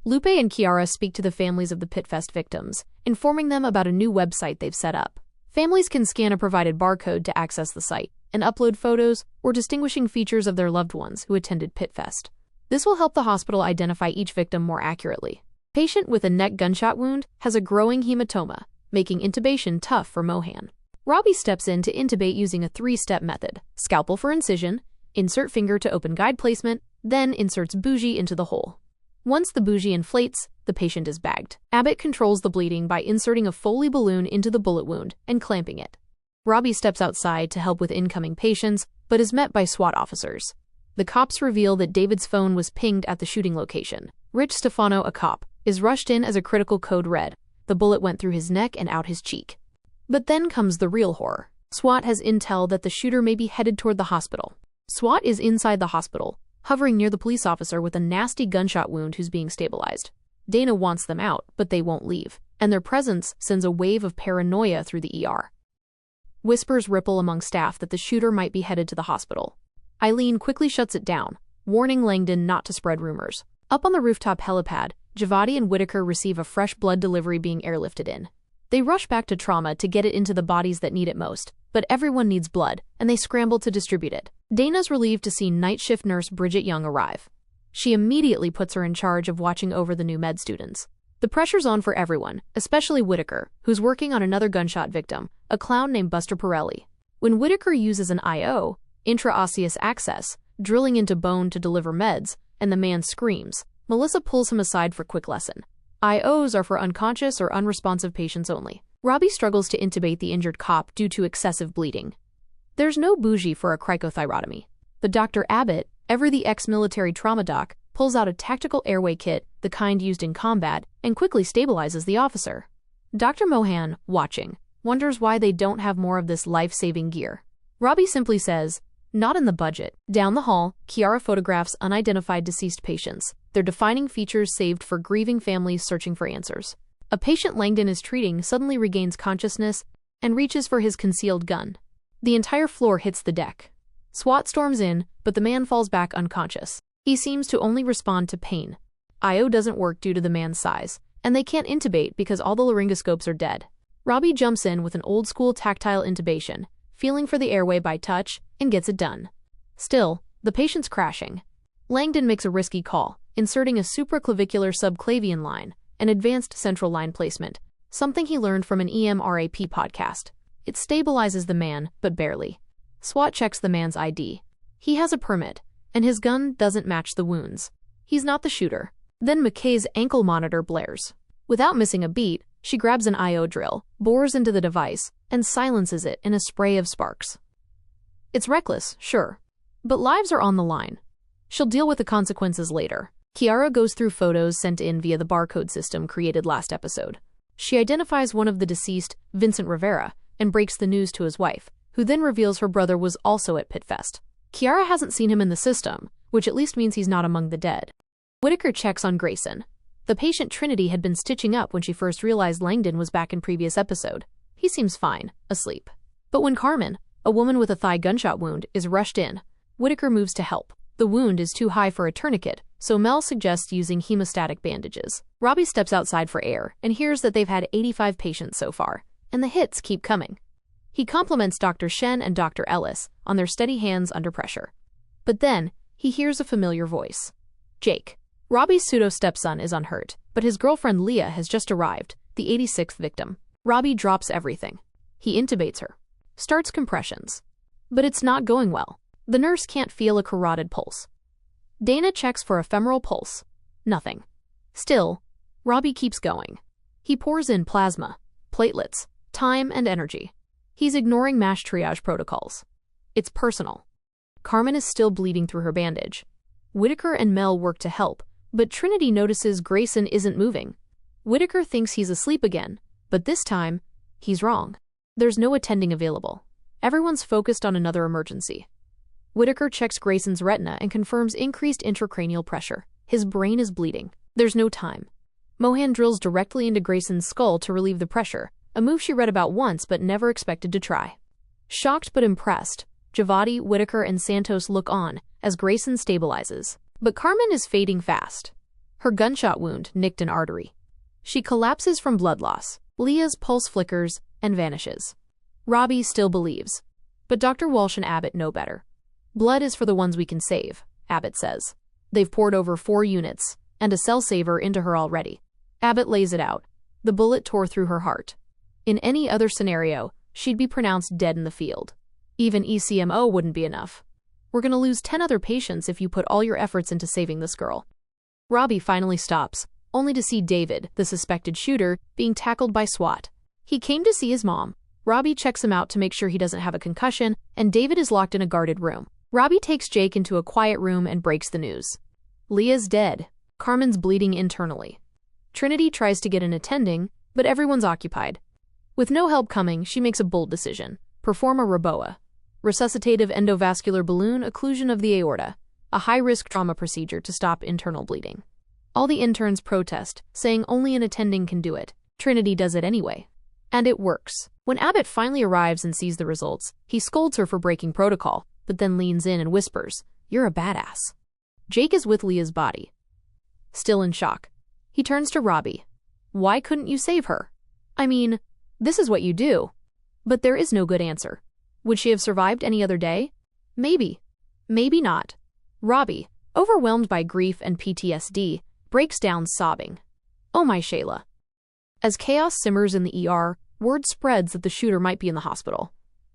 Lupe and Kiara speak to the families of the Pitfest victims, informing them about a new website they've set up. Families can scan a provided barcode to access the site and upload photos or distinguishing features of their loved ones who attended Pitfest. This will help the hospital identify each victim more accurately. Patient with a neck gunshot wound has a growing hematoma, making intubation tough for Mohan. Robby steps in to intubate using a 3-step method: scalpel for incision, insert finger to open guide placement, then inserts bougie into the hole. Once the bougie inflates, the patient is bagged. Abbott controls the bleeding by inserting a Foley balloon into the bullet wound and clamping it. Robby steps outside to help with incoming patients, but is met by SWAT officers. The cops reveal that David's phone was pinged at the shooting location. Rich Stefano, a cop, is rushed in as a critical code red. The bullet went through his neck and out his cheek. But then comes the real horror. SWAT has intel that the shooter may be headed toward the hospital. SWAT is inside the hospital, hovering near the police officer with a nasty gunshot wound who's being stabilized. Dana wants them out, but they won't leave, and their presence sends a wave of paranoia through the ER. Whispers ripple among staff that the shooter might be headed to the hospital. Eileen quickly shuts it down, warning Langdon not to spread rumors. Up on the rooftop helipad, Javadi and Whitaker receive a fresh blood delivery being airlifted in. They rush back to trauma to get it into the bodies that need it most, but everyone needs blood, and they scramble to distribute it. Dana's relieved to see night shift nurse Bridget Young arrive. She immediately puts her in charge of watching over the new med students. The pressure's on for everyone, especially Whitaker, who's working on another gunshot victim, a clown named Buster Pirelli. When Whitaker uses an IO, intraosseous access, drilling into bone to deliver meds, and the man screams, Melissa pulls him aside for quick lesson. IOs are for unconscious or unresponsive patients only. Robby struggles to intubate the injured cop due to excessive bleeding. There's no bougie for a cricothyrotomy. But Dr. Abbott, ever the ex-military trauma doc, pulls out a tactical airway kit, the kind used in combat, and quickly stabilizes the officer. Dr. Mohan, watching, wonders why they don't have more of this life-saving gear. Robby simply says, not in the budget. Down the hall, Kiara photographs unidentified deceased patients, their defining features saved for grieving families searching for answers. A patient Langdon is treating suddenly regains consciousness and reaches for his concealed gun. The entire floor hits the deck. SWAT storms in, but the man falls back unconscious. He seems to only respond to pain. IO doesn't work due to the man's size, and they can't intubate because all the laryngoscopes are dead. Robby jumps in with an old-school tactile intubation, feeling for the airway by touch, and gets it done. Still, the patient's crashing. Langdon makes a risky call, inserting a supraclavicular subclavian line, an advanced central line placement, something he learned from an EMRAP podcast. It stabilizes the man, but barely. SWAT checks the man's ID. He has a permit, and his gun doesn't match the wounds. He's not the shooter. Then McKay's ankle monitor blares. Without missing a beat, she grabs an IO drill, bores into the device, and silences it in a spray of sparks. It's reckless, sure, but lives are on the line. She'll deal with the consequences later. Kiara goes through photos sent in via the barcode system created last episode. She identifies one of the deceased, Vincent Rivera, and breaks the news to his wife, who then reveals her brother was also at Pitt Fest. Kiara hasn't seen him in the system, which at least means he's not among the dead. Whitaker checks on Grayson. The patient Trinity had been stitching up when she first realized Langdon was back in previous episode. He seems fine, asleep. But when Carmen, a woman with a thigh gunshot wound, is rushed in, Whitaker moves to help. The wound is too high for a tourniquet, so Mel suggests using hemostatic bandages. Robby steps outside for air and hears that they've had 85 patients so far, and the hits keep coming. He compliments Dr. Shen and Dr. Ellis on their steady hands under pressure. But then, he hears a familiar voice. Jake. Robby's pseudo-stepson is unhurt, but his girlfriend Leah has just arrived, the 86th victim. Robby drops everything. He intubates her. Starts compressions. But it's not going well. The nurse can't feel a carotid pulse. Dana checks for a femoral pulse. Nothing. Still, Robby keeps going. He pours in plasma, platelets, time, and energy. He's ignoring MASH triage protocols. It's personal. Carmen is still bleeding through her bandage. Whitaker and Mel work to help, but Trinity notices Grayson isn't moving. Whitaker thinks he's asleep again, but this time, he's wrong. There's no attending available. Everyone's focused on another emergency. Whitaker checks Grayson's retina and confirms increased intracranial pressure. His brain is bleeding. There's no time. Mohan drills directly into Grayson's skull to relieve the pressure, a move she read about once but never expected to try. Shocked but impressed, Javadi, Whitaker, and Santos look on as Grayson stabilizes. But Carmen is fading fast. Her gunshot wound nicked an artery. She collapses from blood loss. Leah's pulse flickers and vanishes. Robby still believes. But Dr. Walsh and Abbott know better. Blood is for the ones we can save, Abbott says. They've poured over 4 units and a cell saver into her already. Abbott lays it out. The bullet tore through her heart. In any other scenario, she'd be pronounced dead in the field. Even ECMO wouldn't be enough. We're going to lose 10 other patients if you put all your efforts into saving this girl. Robby finally stops, only to see David, the suspected shooter, being tackled by SWAT. He came to see his mom. Robby checks him out to make sure he doesn't have a concussion, and David is locked in a guarded room. Robby takes Jake into a quiet room and breaks the news. Leah's dead. Carmen's bleeding internally. Trinity tries to get an attending, but everyone's occupied. With no help coming, she makes a bold decision. Perform a REBOA. Resuscitative endovascular balloon occlusion of the aorta, a high-risk trauma procedure to stop internal bleeding. All the interns protest, saying only an attending can do it. Trinity does it anyway. And it works. When Abbott finally arrives and sees the results, he scolds her for breaking protocol, but then leans in and whispers, "You're a badass." Jake is with Leah's body. Still in shock. He turns to Robby. "Why couldn't you save her? I mean, this is what you do." But there is no good answer. Would she have survived any other day? Maybe. Maybe not. Robby, overwhelmed by grief and PTSD, breaks down sobbing. Oh my Shayla. As chaos simmers in the ER, word spreads that the shooter might be in the hospital.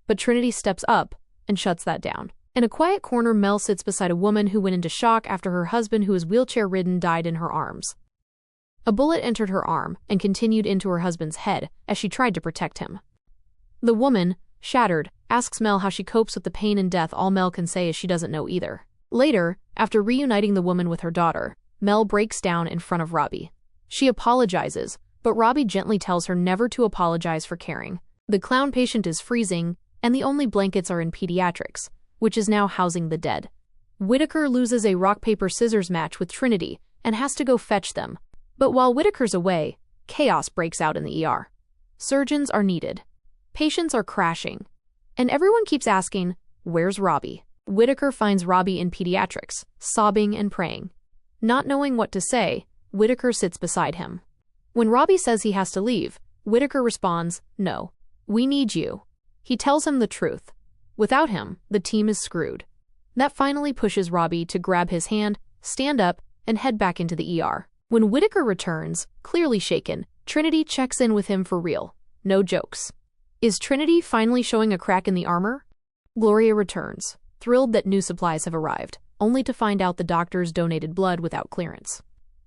But Trinity steps up and shuts that down. In a quiet corner, Mel sits beside a woman who went into shock after her husband, who is wheelchair-ridden, died in her arms. A bullet entered her arm and continued into her husband's head as she tried to protect him. The woman, shattered, asks Mel how she copes with the pain and death. All Mel can say is she doesn't know either. Later, after reuniting the woman with her daughter, Mel breaks down in front of Robby. She apologizes, but Robby gently tells her never to apologize for caring. The clown patient is freezing, and the only blankets are in pediatrics, which is now housing the dead. Whitaker loses a rock-paper-scissors match with Trinity and has to go fetch them. But while Whitaker's away, chaos breaks out in the ER. Surgeons are needed. Patients are crashing. And everyone keeps asking, where's Robby? Whitaker finds Robby in pediatrics, sobbing and praying. Not knowing what to say, Whitaker sits beside him. When Robby says he has to leave, Whitaker responds, no, we need you. He tells him the truth. Without him, the team is screwed. That finally pushes Robby to grab his hand, stand up, and head back into the ER. When Whitaker returns, clearly shaken, Trinity checks in with him for real. No jokes. Is Trinity finally showing a crack in the armor? Gloria returns, thrilled that new supplies have arrived, only to find out the doctors donated blood without clearance.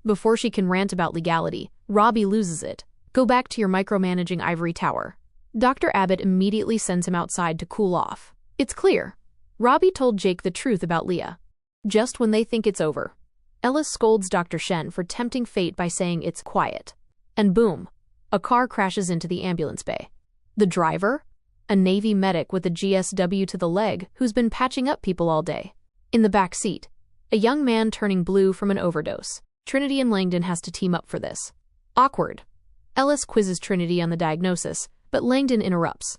Before she can rant about legality, Robby loses it. Go back to your micromanaging ivory tower. Dr. Abbott immediately sends him outside to cool off. It's clear. Robby told Jake the truth about Leah. Just when they think it's over, Ellis scolds Dr. Shen for tempting fate by saying it's quiet. And boom, a car crashes into the ambulance bay. The driver? A Navy medic with a GSW to the leg who's been patching up people all day. In the back seat, a young man turning blue from an overdose. Trinity and Langdon has to team up for this. Awkward. Ellis quizzes Trinity on the diagnosis, but Langdon interrupts.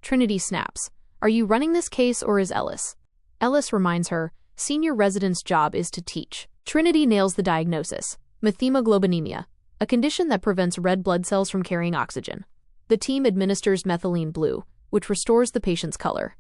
Trinity snaps. Are you running this case or is Ellis? Ellis reminds her, senior resident's job is to teach. Trinity nails the diagnosis, methemoglobinemia, a condition that prevents red blood cells from carrying oxygen. The team administers methylene blue, which restores the patient's color.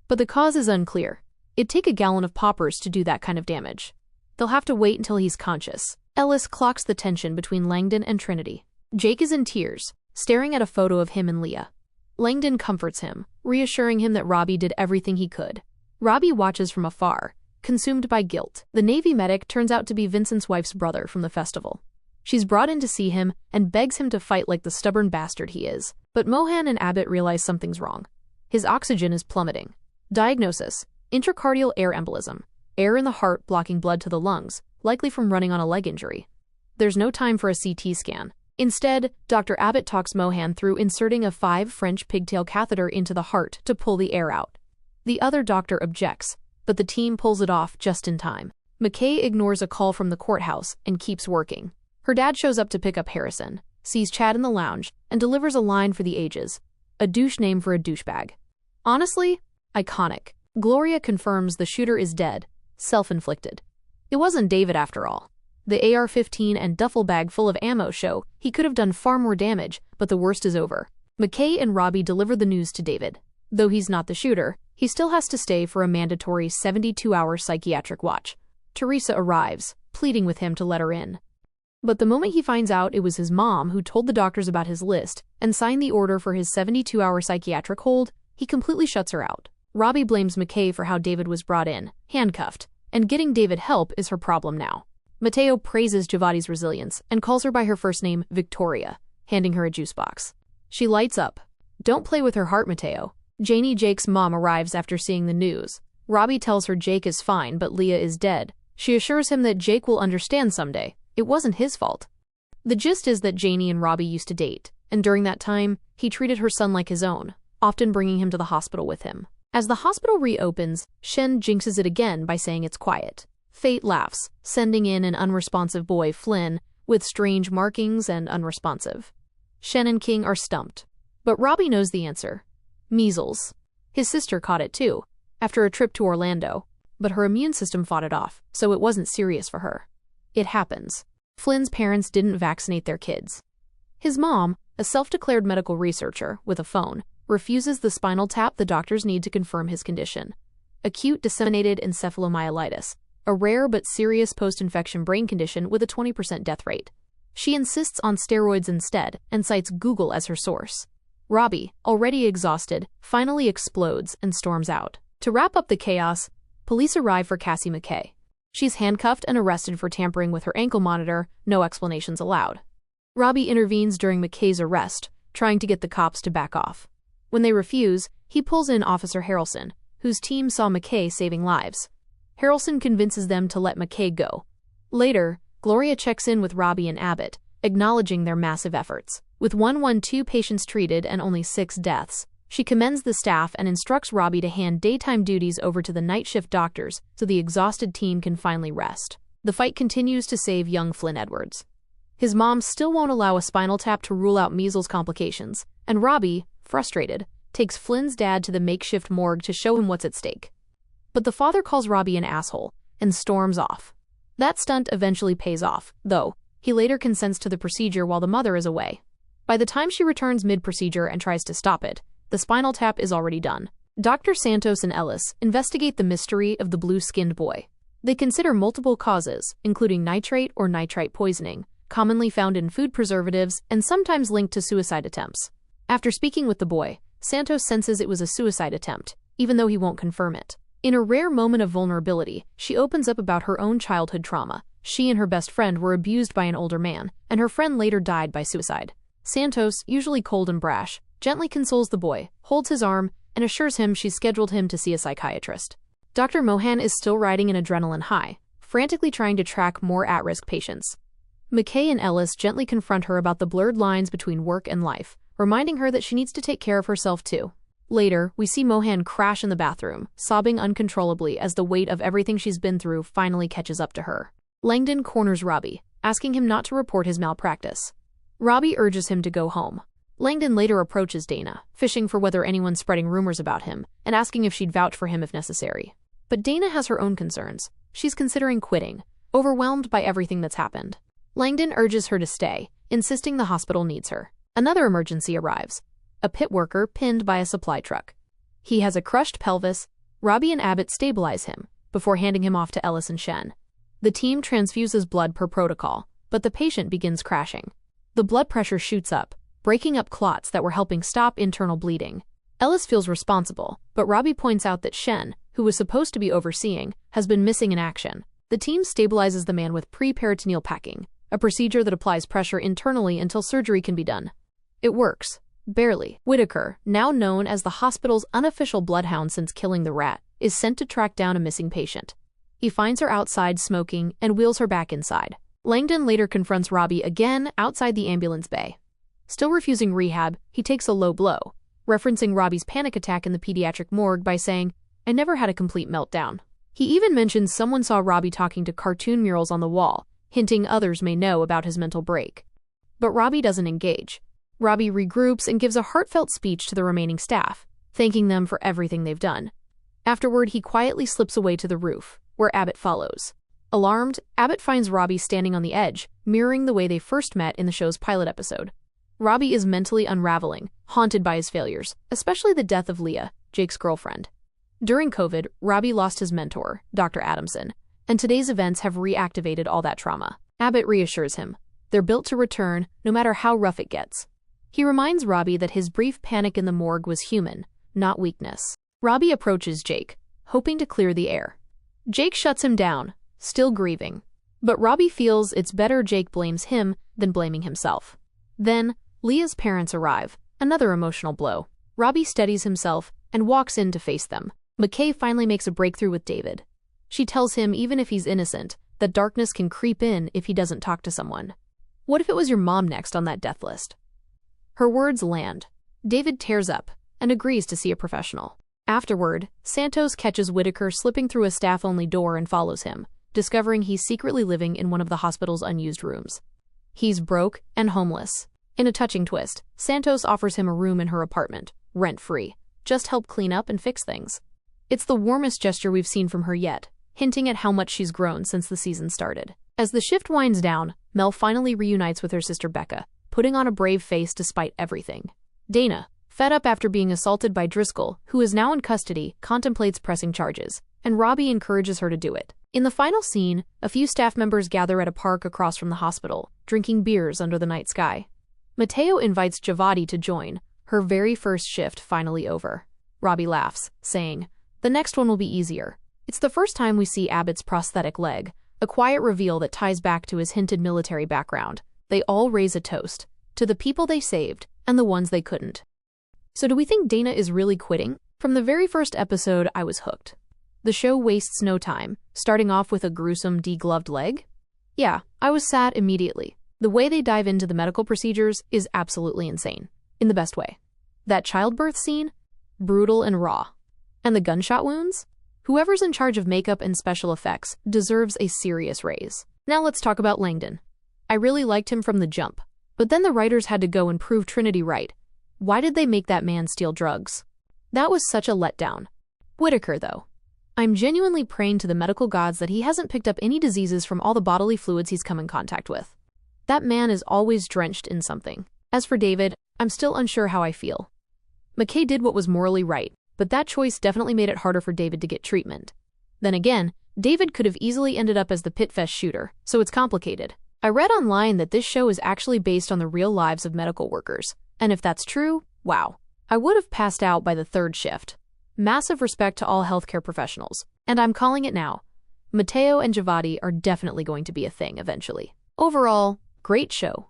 But the cause is unclear. It'd take a gallon of poppers to do that kind of damage. They'll have to wait until he's conscious. Ellis clocks the tension between Langdon and Trinity. Jake is in tears, staring at a photo of him and Leah. Langdon comforts him, reassuring him that Robby did everything he could. Robby watches from afar, consumed by guilt. The Navy medic turns out to be Vincent's wife's brother from the festival. She's brought in to see him and begs him to fight like the stubborn bastard he is. But Mohan and Abbott realize something's wrong. His oxygen is plummeting. Diagnosis: intracardial air embolism. Air in the heart blocking blood to the lungs, likely from running on a leg injury. There's no time for a CT scan. Instead, Dr. Abbott talks Mohan through inserting a 5 French pigtail catheter into the heart to pull the air out. The other doctor objects, but the team pulls it off just in time. McKay ignores a call from the courthouse and keeps working. Her dad shows up to pick up Harrison, sees Chad in the lounge, and delivers a line for the ages. A douche name for a douchebag. Honestly, iconic. Gloria confirms the shooter is dead, self-inflicted. It wasn't David after all. The AR-15 and duffel bag full of ammo show he could have done far more damage, but the worst is over. McKay and Robby deliver the news to David. Though he's not the shooter, he still has to stay for a mandatory 72-hour psychiatric watch. Teresa arrives, pleading with him to let her in. But the moment he finds out it was his mom who told the doctors about his list and signed the order for his 72-hour psychiatric hold, he completely shuts her out. Robby blames McKay for how David was brought in, handcuffed, and getting David help is her problem now. Mateo praises Javadi's resilience and calls her by her first name, Victoria, handing her a juice box. She lights up. Don't play with her heart, Mateo. Janie, Jake's mom, arrives after seeing the news. Robby tells her Jake is fine, but Leah is dead. She assures him that Jake will understand someday. It wasn't his fault. The gist is that Janie and Robby used to date, and during that time, he treated her son like his own, often bringing him to the hospital with him. As the hospital reopens, Shen jinxes it again by saying it's quiet. Fate laughs, sending in an unresponsive boy, Flynn, with strange markings and unresponsive. Shen and King are stumped. But Robby knows the answer. Measles. His sister caught it too, after a trip to Orlando, but her immune system fought it off, so it wasn't serious for her. It happens. Flynn's parents didn't vaccinate their kids. His mom, a self-declared medical researcher with a phone, refuses the spinal tap the doctors need to confirm his condition. Acute disseminated encephalomyelitis, a rare but serious post-infection brain condition with a 20% death rate. She insists on steroids instead and cites Google as her source. Robby, already exhausted, finally explodes and storms out. To wrap up the chaos, police arrive for Cassie McKay. She's handcuffed and arrested for tampering with her ankle monitor, no explanations allowed. Robby intervenes during McKay's arrest, trying to get the cops to back off. When they refuse, he pulls in Officer Harrelson, whose team saw McKay saving lives. Harrelson convinces them to let McKay go. Later, Gloria checks in with Robby and Abbott, acknowledging their massive efforts. With 112 patients treated and only 6 deaths, she commends the staff and instructs Robby to hand daytime duties over to the night shift doctors so the exhausted team can finally rest. The fight continues to save young Flynn Edwards. His mom still won't allow a spinal tap to rule out measles complications, and Robby, frustrated, takes Flynn's dad to the makeshift morgue to show him what's at stake. But the father calls Robby an asshole and storms off. That stunt eventually pays off, though. He later consents to the procedure while the mother is away. By the time she returns mid-procedure and tries to stop it, the spinal tap is already done. Dr. Santos and Ellis investigate the mystery of the blue-skinned boy. They consider multiple causes, including nitrate or nitrite poisoning, commonly found in food preservatives and sometimes linked to suicide attempts. After speaking with the boy, Santos senses it was a suicide attempt, even though he won't confirm it. In a rare moment of vulnerability, she opens up about her own childhood trauma. She and her best friend were abused by an older man, and her friend later died by suicide. Santos, usually cold and brash, gently consoles the boy, holds his arm, and assures him she's scheduled him to see a psychiatrist. Dr. Mohan is still riding an adrenaline high, frantically trying to track more at-risk patients. McKay and Ellis gently confront her about the blurred lines between work and life, reminding her that she needs to take care of herself too. Later, we see Mohan crash in the bathroom, sobbing uncontrollably as the weight of everything she's been through finally catches up to her. Langdon corners Robby, asking him not to report his malpractice. Robby urges him to go home. Langdon later approaches Dana, fishing for whether anyone's spreading rumors about him, and asking if she'd vouch for him if necessary. But Dana has her own concerns. She's considering quitting, overwhelmed by everything that's happened. Langdon urges her to stay, insisting the hospital needs her. Another emergency arrives. A Pitt worker pinned by a supply truck. He has a crushed pelvis. Robby and Abbott stabilize him, before handing him off to Ellis and Shen. The team transfuses blood per protocol, but the patient begins crashing. The blood pressure shoots up, breaking up clots that were helping stop internal bleeding. Ellis feels responsible, but Robby points out that Shen, who was supposed to be overseeing, has been missing in action. The team stabilizes the man with pre-peritoneal packing, a procedure that applies pressure internally until surgery can be done. It works. Barely. Whitaker, now known as the hospital's unofficial bloodhound since killing the rat, is sent to track down a missing patient. He finds her outside smoking and wheels her back inside. Langdon later confronts Robby again outside the ambulance bay. Still refusing rehab, he takes a low blow, referencing Robby's panic attack in the pediatric morgue by saying, "I never had a complete meltdown." He even mentions someone saw Robby talking to cartoon murals on the wall, hinting others may know about his mental break. But Robby doesn't engage. Robby regroups and gives a heartfelt speech to the remaining staff, thanking them for everything they've done. Afterward, he quietly slips away to the roof, where Abbott follows. Alarmed, Abbott finds Robby standing on the edge, mirroring the way they first met in the show's pilot episode. Robby is mentally unraveling, haunted by his failures, especially the death of Leah, Jake's girlfriend. During COVID, Robby lost his mentor, Dr. Adamson, and today's events have reactivated all that trauma. Abbott reassures him. They're built to return, no matter how rough it gets. He reminds Robby that his brief panic in the morgue was human, not weakness. Robby approaches Jake, hoping to clear the air. Jake shuts him down, still grieving. But Robby feels it's better Jake blames him than blaming himself. Then, Leah's parents arrive, another emotional blow. Robby steadies himself and walks in to face them. McKay finally makes a breakthrough with David. She tells him even if he's innocent, that darkness can creep in if he doesn't talk to someone. What if it was your mom next on that death list? Her words land. David tears up and agrees to see a professional. Afterward, Santos catches Whitaker slipping through a staff-only door and follows him, discovering he's secretly living in one of the hospital's unused rooms. He's broke and homeless. In a touching twist, Santos offers him a room in her apartment, rent-free. Just help clean up and fix things. It's the warmest gesture we've seen from her yet, hinting at how much she's grown since the season started. As the shift winds down, Mel finally reunites with her sister Becca, putting on a brave face despite everything. Dana, fed up after being assaulted by Driscoll, who is now in custody, contemplates pressing charges, and Robby encourages her to do it. In the final scene, a few staff members gather at a park across from the hospital, drinking beers under the night sky. Matteo invites Giavotti to join, her very first shift finally over. Robby laughs, saying, "The next one will be easier." It's the first time we see Abbott's prosthetic leg, a quiet reveal that ties back to his hinted military background. They all raise a toast to the people they saved and the ones they couldn't. So do we think Dana is really quitting? From the very first episode, I was hooked. The show wastes no time, starting off with a gruesome degloved leg. Yeah, I was sad immediately. The way they dive into the medical procedures is absolutely insane, in the best way. That childbirth scene? Brutal and raw. And the gunshot wounds? Whoever's in charge of makeup and special effects deserves a serious raise. Now let's talk about Langdon. I really liked him from the jump, but then the writers had to go and prove Trinity right. Why did they make that man steal drugs? That was such a letdown. Whitaker, though. I'm genuinely praying to the medical gods that he hasn't picked up any diseases from all the bodily fluids he's come in contact with. That man is always drenched in something. As for David, I'm still unsure how I feel. McKay did what was morally right, but that choice definitely made it harder for David to get treatment. Then again, David could have easily ended up as the Pitt Fest shooter, so it's complicated. I read online that this show is actually based on the real lives of medical workers, and if that's true, wow. I would have passed out by the third shift. Massive respect to all healthcare professionals, and I'm calling it now. Matteo and Giavotti are definitely going to be a thing eventually. Overall, great show.